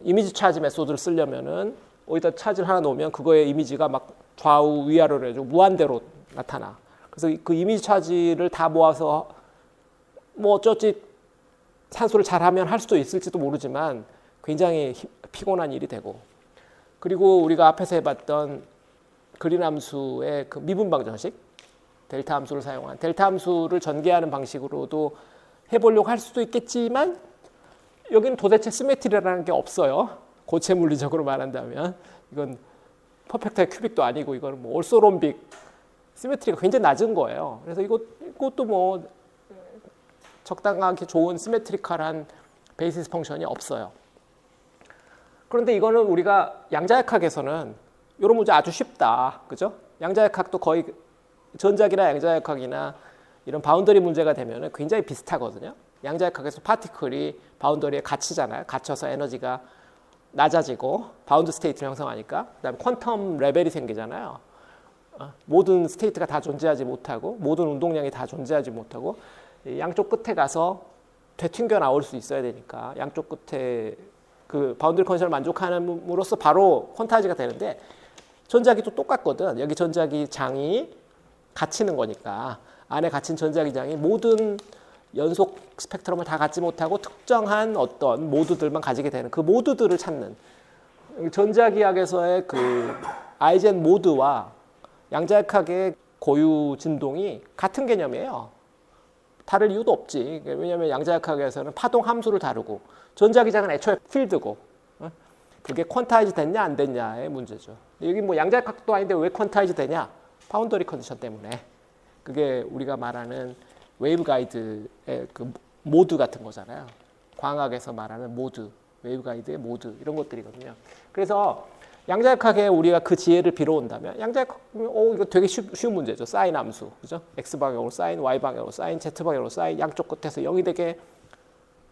Speaker 1: 이미지 차지 메소드를 쓰려면은 어디다 차지를 하나 놓으면 그거의 이미지가 막 좌우 위아래로 해가지고 무한대로 나타나. 그래서 그 이미지 차지를 다 모아서 뭐 어쩌지 산수를 잘하면 할 수도 있을지도 모르지만 굉장히 피곤한 일이 되고, 그리고 우리가 앞에서 해봤던 그린 함수의 그 미분 방정식, 델타 함수를 사용한 델타 함수를 전개하는 방식으로도 해보려고 할 수도 있겠지만 여기는 도대체 시메트리라는 게 없어요. 고체 물리적으로 말한다면 이건 퍼펙트 큐빅도 아니고 이거는 뭐 올소롬빅 시메트리가 굉장히 낮은 거예요. 그래서 이것도 뭐 적당하게 좋은 시메트리컬한 베이시스 펑션이 없어요. 그런데 이거는 우리가 양자역학에서는 이런 문제 아주 쉽다, 그죠? 양자역학도 거의 전작이나 양자역학이나 이런 바운더리 문제가 되면 굉장히 비슷하거든요. 양자역학에서 파티클이 바운더리에 갇히잖아요. 갇혀서 에너지가 낮아지고 바운드 스테이트를 형성하니까, 그다음에 퀀텀 레벨이 생기잖아요. 모든 스테이트가 다 존재하지 못하고 모든 운동량이 다 존재하지 못하고 양쪽 끝에 가서 되튕겨 나올 수 있어야 되니까 양쪽 끝에 그 바운더리 컨디션을 만족함으로써 바로 퀀타이즈가 되는데, 전자기도 똑같거든. 여기 전자기 장이 갇히는 거니까 안에 갇힌 전자기 장이 모든 연속 스펙트럼을 다 갖지 못하고 특정한 어떤 모드들만 가지게 되는 그 모드들을 찾는, 전자기학에서의 그 아이젠 모드와 양자역학의 고유 진동이 같은 개념이에요. 다를 이유도 없지. 왜냐하면 양자역학에서는 파동 함수를 다루고 전자기장은 애초에 필드고, 그게 퀀타이즈 됐냐 안 됐냐의 문제죠. 여기 뭐 양자역학도 아닌데 왜 퀀타이즈 되냐? 바운더리 컨디션 때문에. 그게 우리가 말하는 웨이브 가이드의 그 모드 같은 거잖아요. 광학에서 말하는 모드, 웨이브 가이드의 모드 이런 것들이거든요. 그래서 양자역학에 우리가 그 지혜를 빌어온다면 양자역학 이거 되게 쉬운 문제죠. 사인 함수, 그죠? x 방향으로 사인, y 방향으로 사인, z 방향으로 사인, 양쪽 끝에서 0이 되게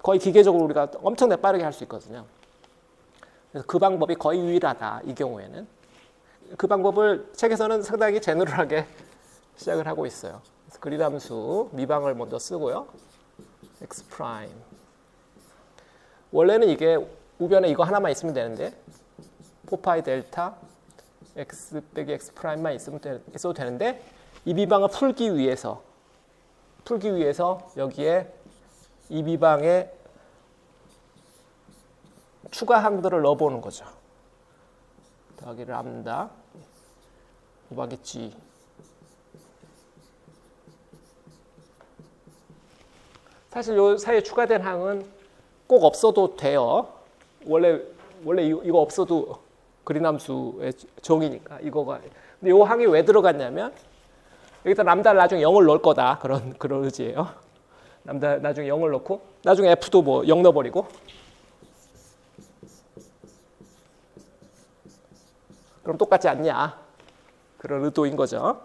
Speaker 1: 거의 기계적으로 우리가 엄청나게 빠르게 할 수 있거든요. 그래서 그 방법이 거의 유일하다, 이 경우에는. 그 방법을 책에서는 상당히 제너럴하게 시작을 하고 있어요. 그래서 그린 함수 미방을 먼저 쓰고요. x 프라임. 원래는 이게 우변에 이거 하나만 있으면 되는데 4파이 델타 x 빼기 x 프라임만 있어도 되는데, 이 미방을 풀기 위해서 여기에 이 미방에 추가 항들을 넣어보는 거죠. 더하기 람다 곱하기 g. 사실 요 사이에 추가된 항은 꼭 없어도 돼요. 원래 이거 없어도 그린 함수의 정의니까 이거가. 근데 요 항이 왜 들어갔냐면 여기다 람다를 나중에 0을 넣을 거다, 그런 의지예요. 람다 나중에 0을 넣고 나중에 f도 뭐 0 넣어버리고, 그럼 똑같지 않냐, 그런 의도인 거죠.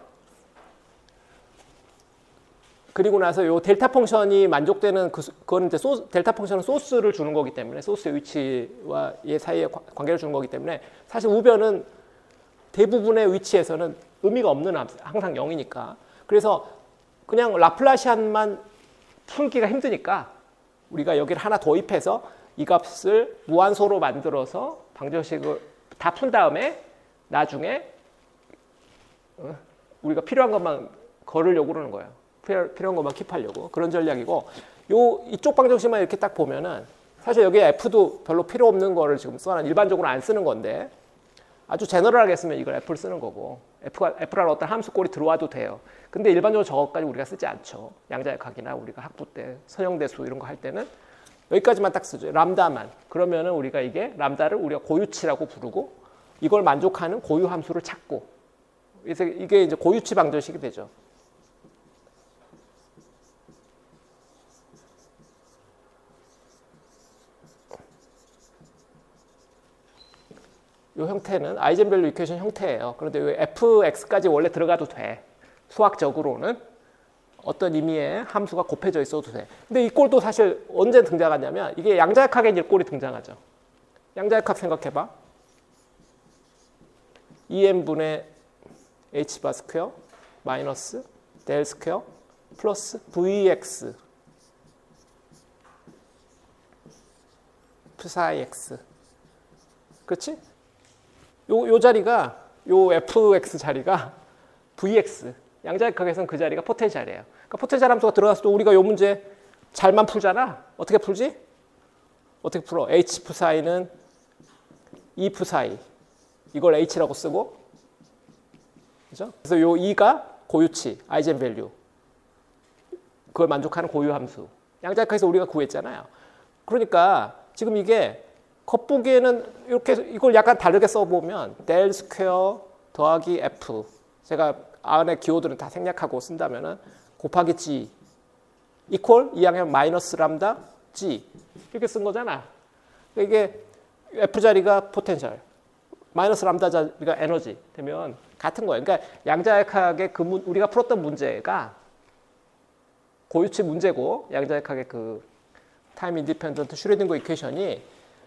Speaker 1: 그리고 나서 요 델타 펑션이 만족되는 그거는 이제 델타 펑션은 소스를 주는 거기 때문에, 소스의 위치와 얘 사이에 관계를 주는 거기 때문에 사실 우변은 대부분의 위치에서는 의미가 없는 함수, 항상 0이니까. 그래서 그냥 라플라시안만 풀기가 힘드니까 우리가 여기를 하나 도입해서 이 값을 무한소로 만들어서 방정식을 다 푼 다음에 나중에 우리가 필요한 것만 걸으려고 그러는 거예요. 필요한 것만 킵하려고. 그런 전략이고, 이쪽 방정식만 이렇게 딱 보면은 사실 여기 f도 별로 필요 없는 거를 지금 써놨, 일반적으로 안 쓰는 건데 아주 제너럴하게 쓰면 이걸 f를 쓰는 거고, f라는 어떤 함수꼴이 들어와도 돼요. 근데 일반적으로 저것까지 우리가 쓰지 않죠. 양자역학이나 우리가 학부 때 선형대수 이런 거 할 때는 여기까지만 딱 쓰죠. 람다만. 그러면은 우리가 이게 람다를 우리가 고유치라고 부르고 이걸 만족하는 고유 함수를 찾고, 그래서 이게 이제 고유치 방정식이 되죠. 이 형태는 아이젠밸류 이퀘이션 형태예요. 그런데 이 fx까지 원래 들어가도 돼. 수학적으로는 어떤 의미의 함수가 곱해져 있어도 돼. 근데 이 꼴도 사실 언제 등장하냐면 이게 양자역학에 이제 꼴이 등장하죠. 양자역학 생각해봐. 2n분의 h바 스퀘어 마이너스 델 스퀘어 플러스 vx psi x. 그렇지? 요 자리가 요 fx 자리가 vx. 양자역학에서는 그 자리가 포텐셜이에요. 그러니까 포텐셜 함수가 들어갔을 때 우리가 요 문제 잘만 풀잖아. 어떻게 풀지? 어떻게 풀어? h psi는 e psi. 이걸 h라고 쓰고, 그죠? 그래서 요 e가 고유치, 아이젠밸류. 그걸 만족하는 고유 함수. 양자역학에서 우리가 구했잖아요. 그러니까 지금 이게 겉보기에는 이렇게 이걸 약간 다르게 써보면 델 스퀘어 더하기 f. 제가 안에 기호들은 다 생략하고 쓴다면은 곱하기 g 이퀄 이항면 마이너스 람다 g 이렇게 쓴 거잖아. 이게 f 자리가 포텐셜, 마이너스 람다 자리가 에너지 되면 같은 거예요. 그러니까 양자역학의 우리가 풀었던 문제가 고유치 문제고 양자역학의 그 타임 인디펜던트 슈레딩거 이퀘이션이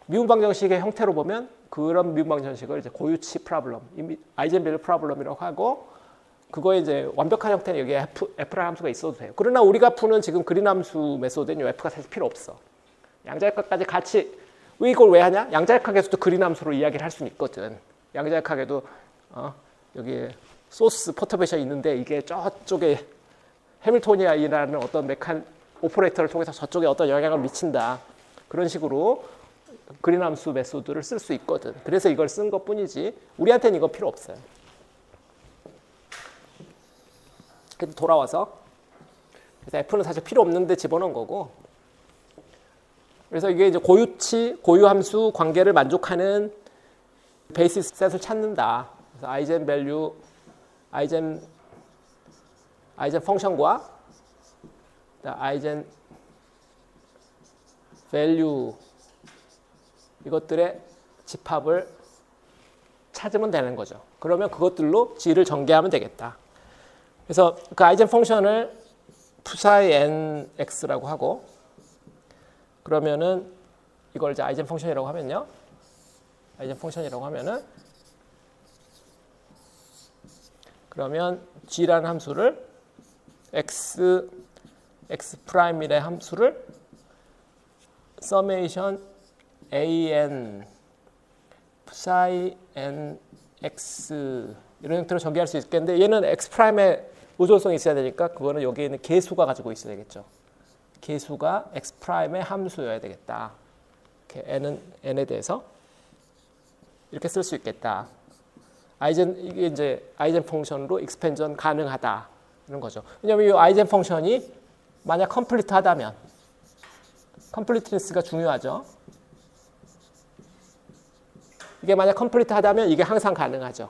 Speaker 1: 미분 방정식의 형태로 보면 그런 미분 방정식을 이제 고유치 프로블럼, 아이젠밸류 프로블럼이라고 하고 그거에 이제 완벽한 형태는 여기에 F라는 함수가 있어도 돼요. 그러나 우리가 푸는 지금 그린 함수 메소드는 이 F가 사실 필요 없어. 양자역학까지 같이 이걸 왜 하냐? 양자역학에서도 그린 함수로 이야기를 할 수는 있거든. 양자역학에도 여기 소스 포터베이션이 있는데 이게 저쪽에 해밀토니아이라는 어떤 오퍼레이터를 통해서 저쪽에 어떤 영향을 미친다. 그런 식으로 그린 함수 메소드를 쓸 수 있거든. 그래서 이걸 쓴 것뿐이지 우리한테는 이거 필요 없어요. 그래도 돌아와서 그래서 F는 사실 필요 없는데 집어넣은 거고, 그래서 이게 이제 고유함수 관계를 만족하는 베이시스 셋을 찾는다. 그래서 아이젠밸류, 아이젠 펑션과 아이젠 밸류 이것들의 집합을 찾으면 되는 거죠. 그러면 그것들로 G를 전개하면 되겠다. 그래서 그 아이젠 펑션을 psi nx라고 하고, 그러면은 이걸 이제 아이젠 펑션이라고 하면요. 아이젠 펑션이라고 하면은 그러면 G라는 함수를 x 프라임이라는 함수를 summation an psi n x 이런 형태로 전개할 수 있겠는데 얘는 x 프라임의 의존성이 있어야 되니까 그거는 여기에 있는 계수가 가지고 있어야 되겠죠. 계수가 x 프라임의 함수여야 되겠다. 이렇게 n에 대해서 이렇게 쓸 수 있겠다. 이게 이제 아이젠 펑션으로 익스펜전 가능하다 이런 거죠. 왜냐하면 이 아이젠 펑션이 만약 컴플리트하다면, 컴플리트니스가 중요하죠. 이게 만약 컴플리트하다면 이게 항상 가능하죠.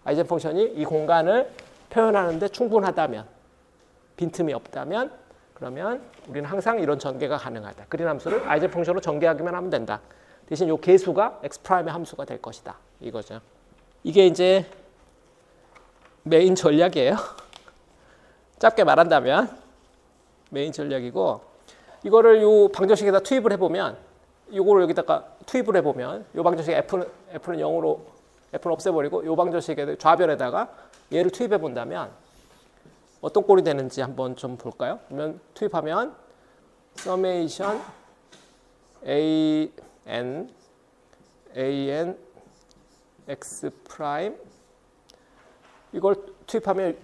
Speaker 1: 아이젠 펑션이 이 공간을 표현하는데 충분하다면, 빈틈이 없다면, 그러면 우리는 항상 이런 전개가 가능하다. 그린 함수를 아이젠 펑션으로 전개하기만 하면 된다. 대신 이 계수가 x 프라임의 함수가 될 것이다. 이거죠. 이게 이제 메인 전략이에요. 짧게 말한다면 메인 전략이고, 이거를 이 방정식에다 투입을 해보면, 이거를 여기다가 투입을 해보면, 이 방정식 F는 0으로 F는 없애버리고 이 방정식에 좌변에다가 얘를 투입해 본다면 어떤 꼴이 되는지 한번 좀 볼까요? 그러면 투입하면 summation an x 프라임 이걸 투입하면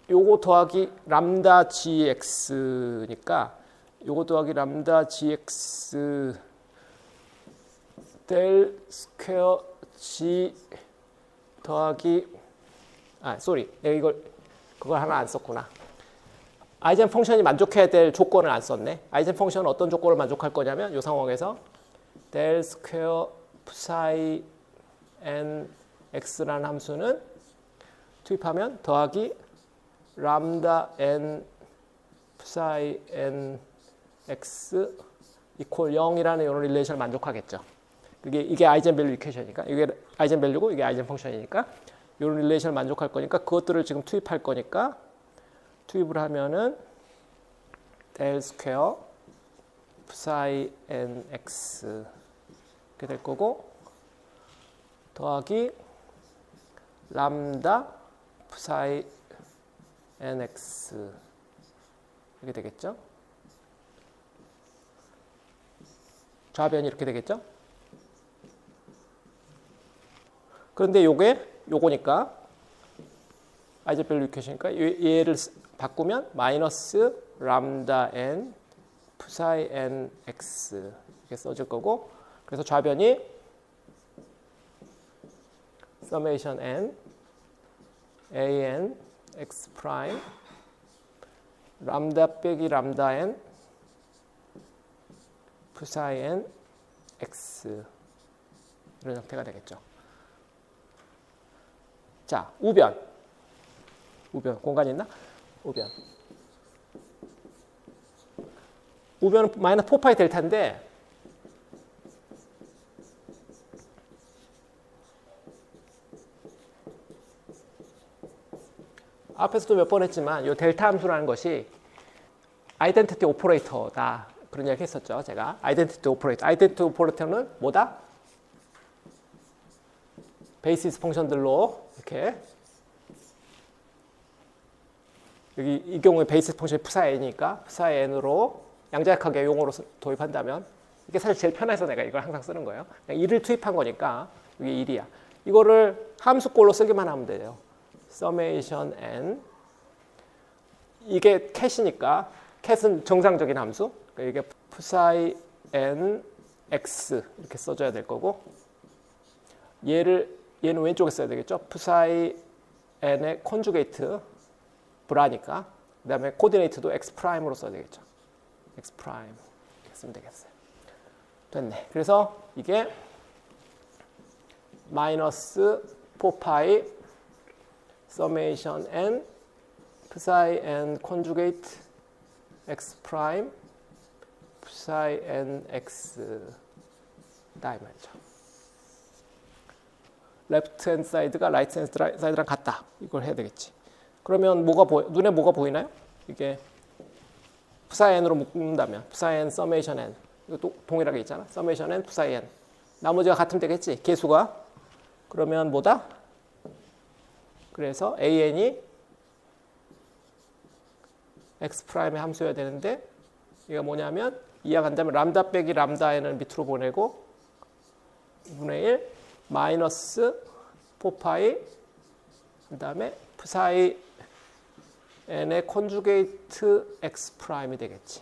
Speaker 1: 요거 더하기 람다 gx니까 요거 더하기 람다 gx 델 스퀘어 g 더하기 내가 그걸 하나 안 썼구나. 아이젠 펑션이 만족해야 될 조건을 안 썼네. 아이젠 펑션은 어떤 조건을 만족할 거냐면 이 상황에서 델 스퀘어 psi n x라는 함수는 투입하면 더하기 람다 n psi n x 이퀄 0이라는 이런 릴레이션을 만족하겠죠. 이게 아이젠밸류 이퀘이션이니까, 이게 아이젠밸류고 이게 아이젠 펑션이니까 이런 릴레이션을 만족할 거니까 그것들을 지금 투입할 거니까 투입을 하면은 델 스퀘어 psi n x 이렇게 될 거고, 더하기 람다 psi nx 이렇게 되겠죠? 좌변이 이렇게 되겠죠? 그런데 요거니까 아이젠밸류 이퀘이션이니까 얘를 바꾸면 마이너스 람다 n psi n x 이렇게 써질 거고, 그래서 좌변이 summation n a n x 프라임 람다 빼기 람다 n psi n x 이런 형태가 되겠죠. 자, 우변 공간 있나? 우변은 마이너스 4파이 델타인데 앞에서도 몇 번 했지만 이 델타 함수라는 것이 아이덴티티 오퍼레이터다, 그런 이야기 했었죠. 제가 아이덴티티 오퍼레이터는 뭐다? 베이시스 펑션들로 이렇게, 여기 이 경우에 베이시스 펑션이 psi n이니까 psi n으로 양자역학의 용어로 도입한다면, 이게 사실 제일 편해서 내가 이걸 항상 쓰는 거예요. 그냥 1을 투입한 거니까 이게 1이야. 이거를 함수꼴로 쓰기만 하면 돼요. summation n, 이게 캣이니까 캣은 정상적인 함수, 그러니까 이게 psi n x 이렇게 써줘야 될 거고, 얘는 왼쪽에 써야 되겠죠. psi n의 컨주게이트 브라니까, 그 다음에 코디네이트도 x 프라임으로 써야 되겠죠. x 프라임 이렇게 쓰면 되겠어요. 됐네. 그래서 이게 마이너스 4파이 summation n psi n conjugate x 프라임 psi n x 다 이 말이죠. 레프트 핸드 사이드가 라이트 핸드 사이드랑 같다. 이걸 해야 되겠지. 그러면 눈에 뭐가 보이나요? 이게 psi n으로 묶는다면 psi n summation n, 이거 동일하게 있잖아. summation n psi n, 나머지가 같으면 되겠지. 개수가. 그러면 뭐다? 그래서 an이 x 프라임의 함수여야 되는데, 이가 뭐냐면 이해간다면 람다 빼기 람다 n을 밑으로 보내고 분의 1 마이너스 4파이 그 다음에 psi n의 컨주게이트 x 프라임이 되겠지.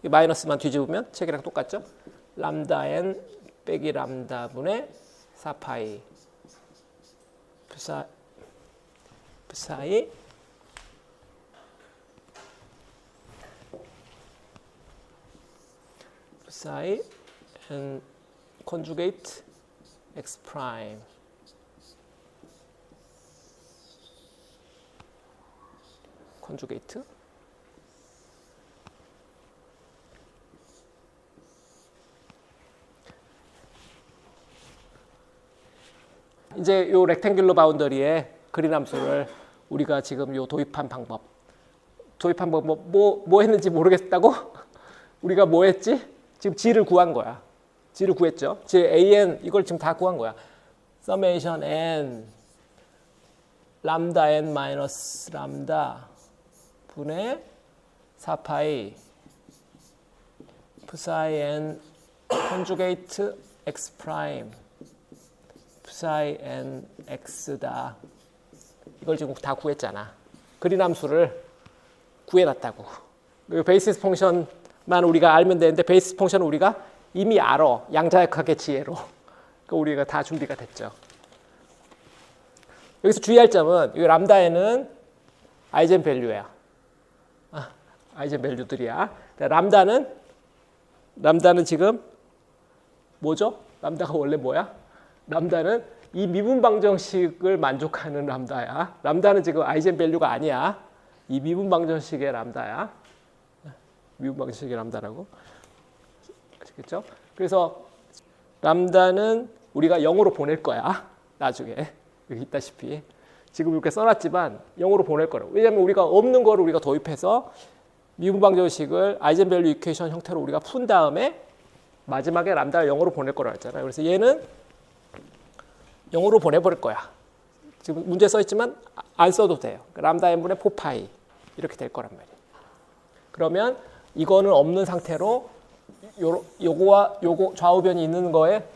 Speaker 1: 이 마이너스만 뒤집으면 책이랑 똑같죠? 람다 n 빼기 람다 분의 4파이 psi n conjugate x 프라임 컨주게이트 이제 요 렉탱귤러 바운더리에 그린 함수를 우리가 지금 요 도입한 방법 뭐 했는지 모르겠다고? 우리가 뭐 했지? 지금 g를 구한 거야. g를 구했죠. g an 이걸 지금 다 구한 거야. summation n 람다 n 마이너스 람다 분의 4파이 psi n conjugate x 프라임 psi n x다. 이걸 지금 다 구했잖아. 그린 함수를 구해놨다고. 베이시스 펑션만 우리가 알면 되는데, 베이시스 펑션은 우리가 이미 알아. 양자역학의 지혜로. 그러니까 우리가 다 준비가 됐죠. 여기서 주의할 점은 이 람다에는 아이젠밸류야. 아이젠밸류들이야. 람다는 지금 뭐죠? 람다가 원래 뭐야? 람다는 이 미분 방정식을 만족하는 람다야. 람다는 지금 아이젠밸류가 아니야. 이 미분 방정식의 람다야. 미분 방정식의 람다라고. 아시겠죠? 그래서 람다는 우리가 0으로 보낼 거야. 나중에. 여기 있다시피. 지금 이렇게 써놨지만 0으로 보낼 거라고. 왜냐하면 우리가 없는 거를 우리가 도입해서 미분방정식을 아이젠밸류 이퀘이션 형태로 우리가 푼 다음에 마지막에 람다를 0으로 보낼 거라고 했잖아요. 그래서 얘는 0으로 보내버릴 거야. 지금 문제 써 있지만 안 써도 돼요. 람다 n분의 4파이 이렇게 될 거란 말이에요. 그러면 이거는 없는 상태로 요거와 요거 좌우변이 있는 거에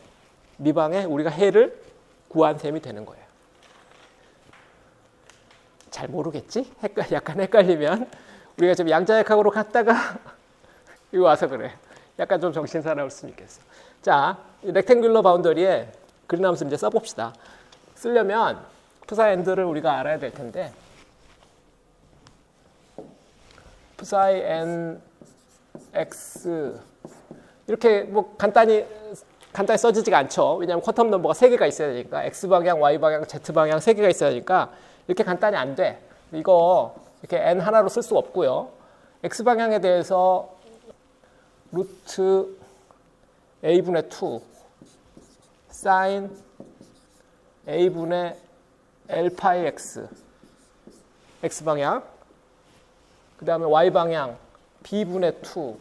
Speaker 1: 미방에 우리가 해를 구한 셈이 되는 거예요. 잘 모르겠지? 약간 헷갈리면 우리가 지금 양자역학으로 갔다가 이거 와서 그래. 약간 좀 정신 사나울 수는 있겠어. 자, 렉탱귤러 바운더리에 그린함수 이제 써봅시다. 쓰려면 psi and를 우리가 알아야 될 텐데 psi n x 이렇게 뭐 간단히 써지지가 않죠. 왜냐하면 쿼텀 넘버가 3개가 있어야 되니까 x 방향, y 방향, z 방향 3개가 있어야 되니까 이렇게 간단히 안 돼. 이거 이렇게 n 하나로 쓸 수가 없고요. x 방향에 대해서 루트 a분의 2 sin a분의 l 파이 x x 방향 그 다음에 y 방향 b분의 2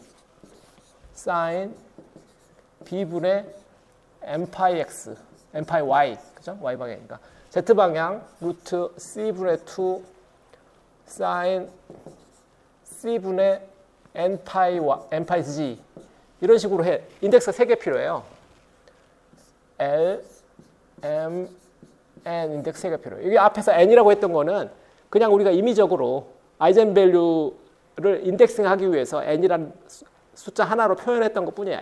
Speaker 1: sin b분의 m 파이 x m 파이 y 그죠? y 방향이니까 z 방향 루트 c분의 2 sin c분의 n 파이 g 이런 식으로 해. 인덱스가 3개 필요해요. L, M, N 인덱스 3개 필요해요. 여기 앞에서 N이라고 했던 거는 그냥 우리가 임의적으로 아이젠밸류를 인덱싱하기 위해서 N이라는 숫자 하나로 표현했던 것 뿐이에요.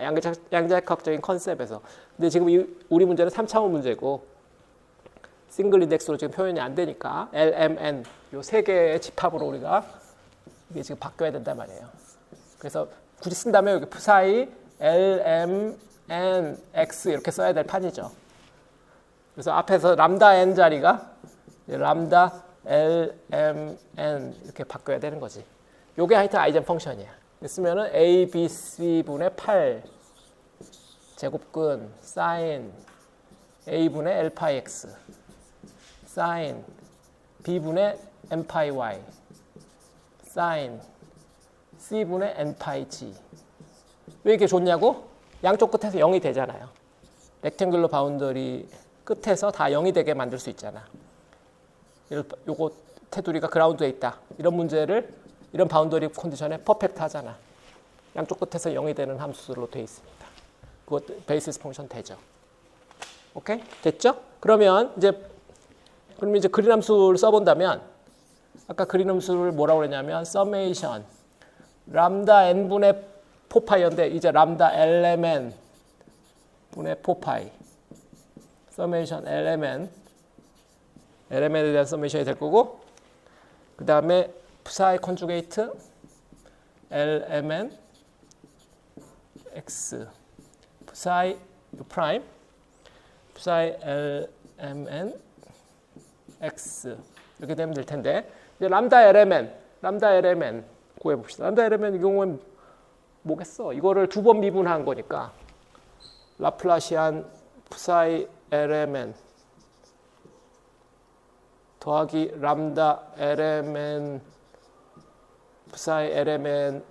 Speaker 1: 양자역학적인 컨셉에서. 근데 지금 우리 문제는 3차원 문제고 싱글 인덱스로 지금 표현이 안 되니까 L, M, N 요 3개의 집합으로 우리가 이게 지금 바뀌어야 된단 말이에요. 그래서 굳이 쓴다면 여기 psi L, M, N, X 이렇게 써야 될 판이죠. 그래서 앞에서 람다 N 자리가 람다 L, M, N 이렇게 바뀌어야 되는 거지. 요게 하여튼 아이젠 펑션이야. 쓰면은 A, B, C분의 8 제곱근 sin A분의 L 파이 X sin B분의 M 파이 Y sin C분의 N 파이 G. 왜 이렇게 좋냐고? 양쪽 끝에서 0이 되잖아요. 렉탱귤러 바운더리 끝에서 다 0이 되게 만들 수 있잖아. 요거 테두리가 그라운드에 있다. 이런 문제를 이런 바운더리 컨디션에 퍼펙트 하잖아. 양쪽 끝에서 0이 되는 함수로 되어 있습니다. 그것 베이시스 펑션 되죠. 오케이? 됐죠? 그럼 이제 그린 함수를 써본다면 아까 그린 함수를 뭐라고 그랬냐면 서메이션 람다 n분의 4파이였는데 이제 람다 lmn 분의 4파이 서메이션 lmn에 대한 서메이션이 될 거고 그 다음에 psi 컨주게이트 lmn x psi 프라임 psi lmn x 이렇게 되면 될 텐데 이제 람다 lmn 구해봅시다. 람다 lmn 이 경우엔 뭐겠어? 이거를 2번 미분한 거니까 라플라시안 psi lmn 더하기 람다 lmn psi lmn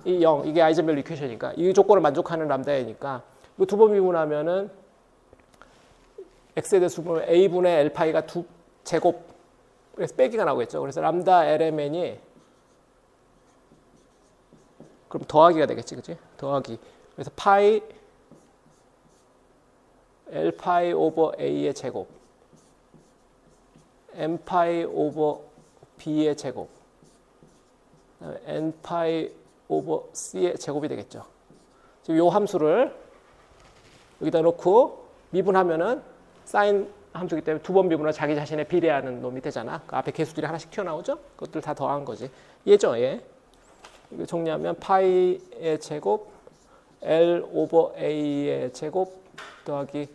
Speaker 1: 이 0 이게 아이젠밸류 이퀘이션이니까 이 조건을 만족하는 람다이니까 이거 2번 미분하면은 x에 대해서 보면 a분의 l 파이가 2 제곱 그래서 빼기가 나오겠죠. 그래서 람다 lmn이 그럼 더하기가 되겠지, 그치? 더하기. 그래서 파이 l 파이 오버 a의 제곱, m 파이 오버 b의 제곱, 그다음에 n 파이 오버 c의 제곱이 되겠죠. 지금 요 함수를 여기다 놓고 미분하면은 사인 함수기 때문에 2번 미분은 자기 자신에 비례하는 놈이 되잖아. 그 앞에 개수들이 하나씩 튀어나오죠? 그것들 다 더한 거지. 얘죠, 얘. 이거 정리하면 파이의 제곱 L 오버 A의 제곱 더하기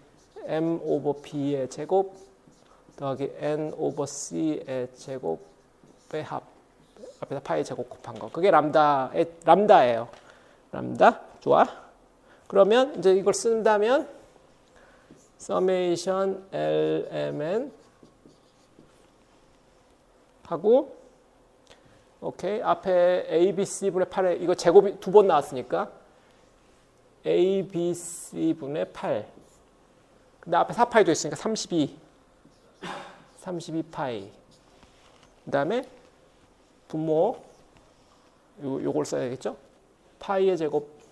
Speaker 1: M 오버 B의 제곱 더하기 N 오버 C의 제곱의 합 앞에서 파이 제곱 곱한 거 그게 람다예요. 람다 좋아. 그러면 이제 이걸 쓴다면 서메이션 LMN 하고 오케이. 앞에 ABC분의 8에 이거 제곱이 두 번 나왔으니까 ABC분의 8. 근데 앞에 4파이도 있으니까 32파이. 그 다음에 분모 요걸 써야 되겠죠? 파이의 제곱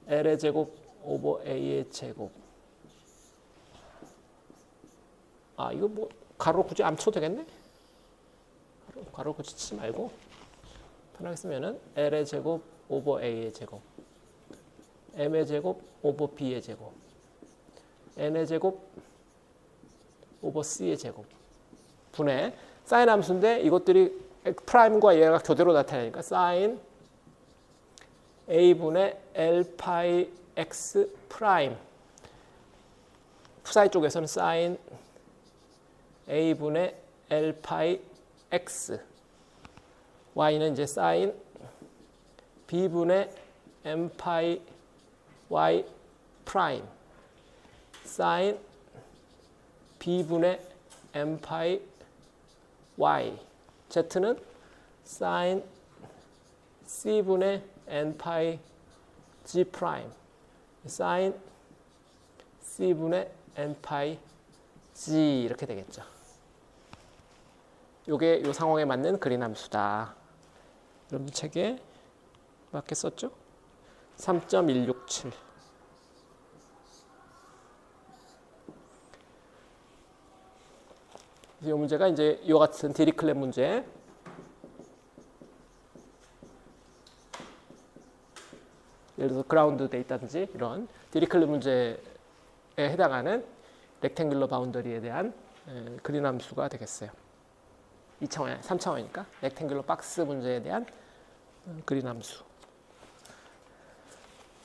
Speaker 1: L의 제곱 오버 A의 제곱. 아 이거 뭐 가로 굳이 안 쳐도 되겠네? 가로 굳이 치지 말고 편하게 쓰면은 L의 제곱 오버 A의 제곱 M의 제곱 오버 B의 제곱 N의 제곱 오버 C의 제곱 분의 사인 함수인데 이것들이 프라임과 얘가 교대로 나타나니까 사인 A분의 L 파이 X 프라임 푸사이 쪽에서는 사인 A분의 L 파이 X Y는 이제 사인 B분의 M 파이 Y 프라임 사인 B분의 M 파이 Y Z는 사인 C분의 N 파이 G 프라임 사인 C분의 N 파이 G 이렇게 되겠죠. 요게 요 상황에 맞는 그린 함수다. 여러분 책에 맞게 썼죠? 3.167. 이 문제가 이제 이와 같은 디리클렛 문제. 예를 들어서 그라운드 돼 있다든지 이런 디리클렛 문제에 해당하는 렉탱귤러 바운더리에 대한 그린 함수가 되겠어요. 2차원, 3차원이니까 렉탱귤러 박스 문제에 대한 그린 함수.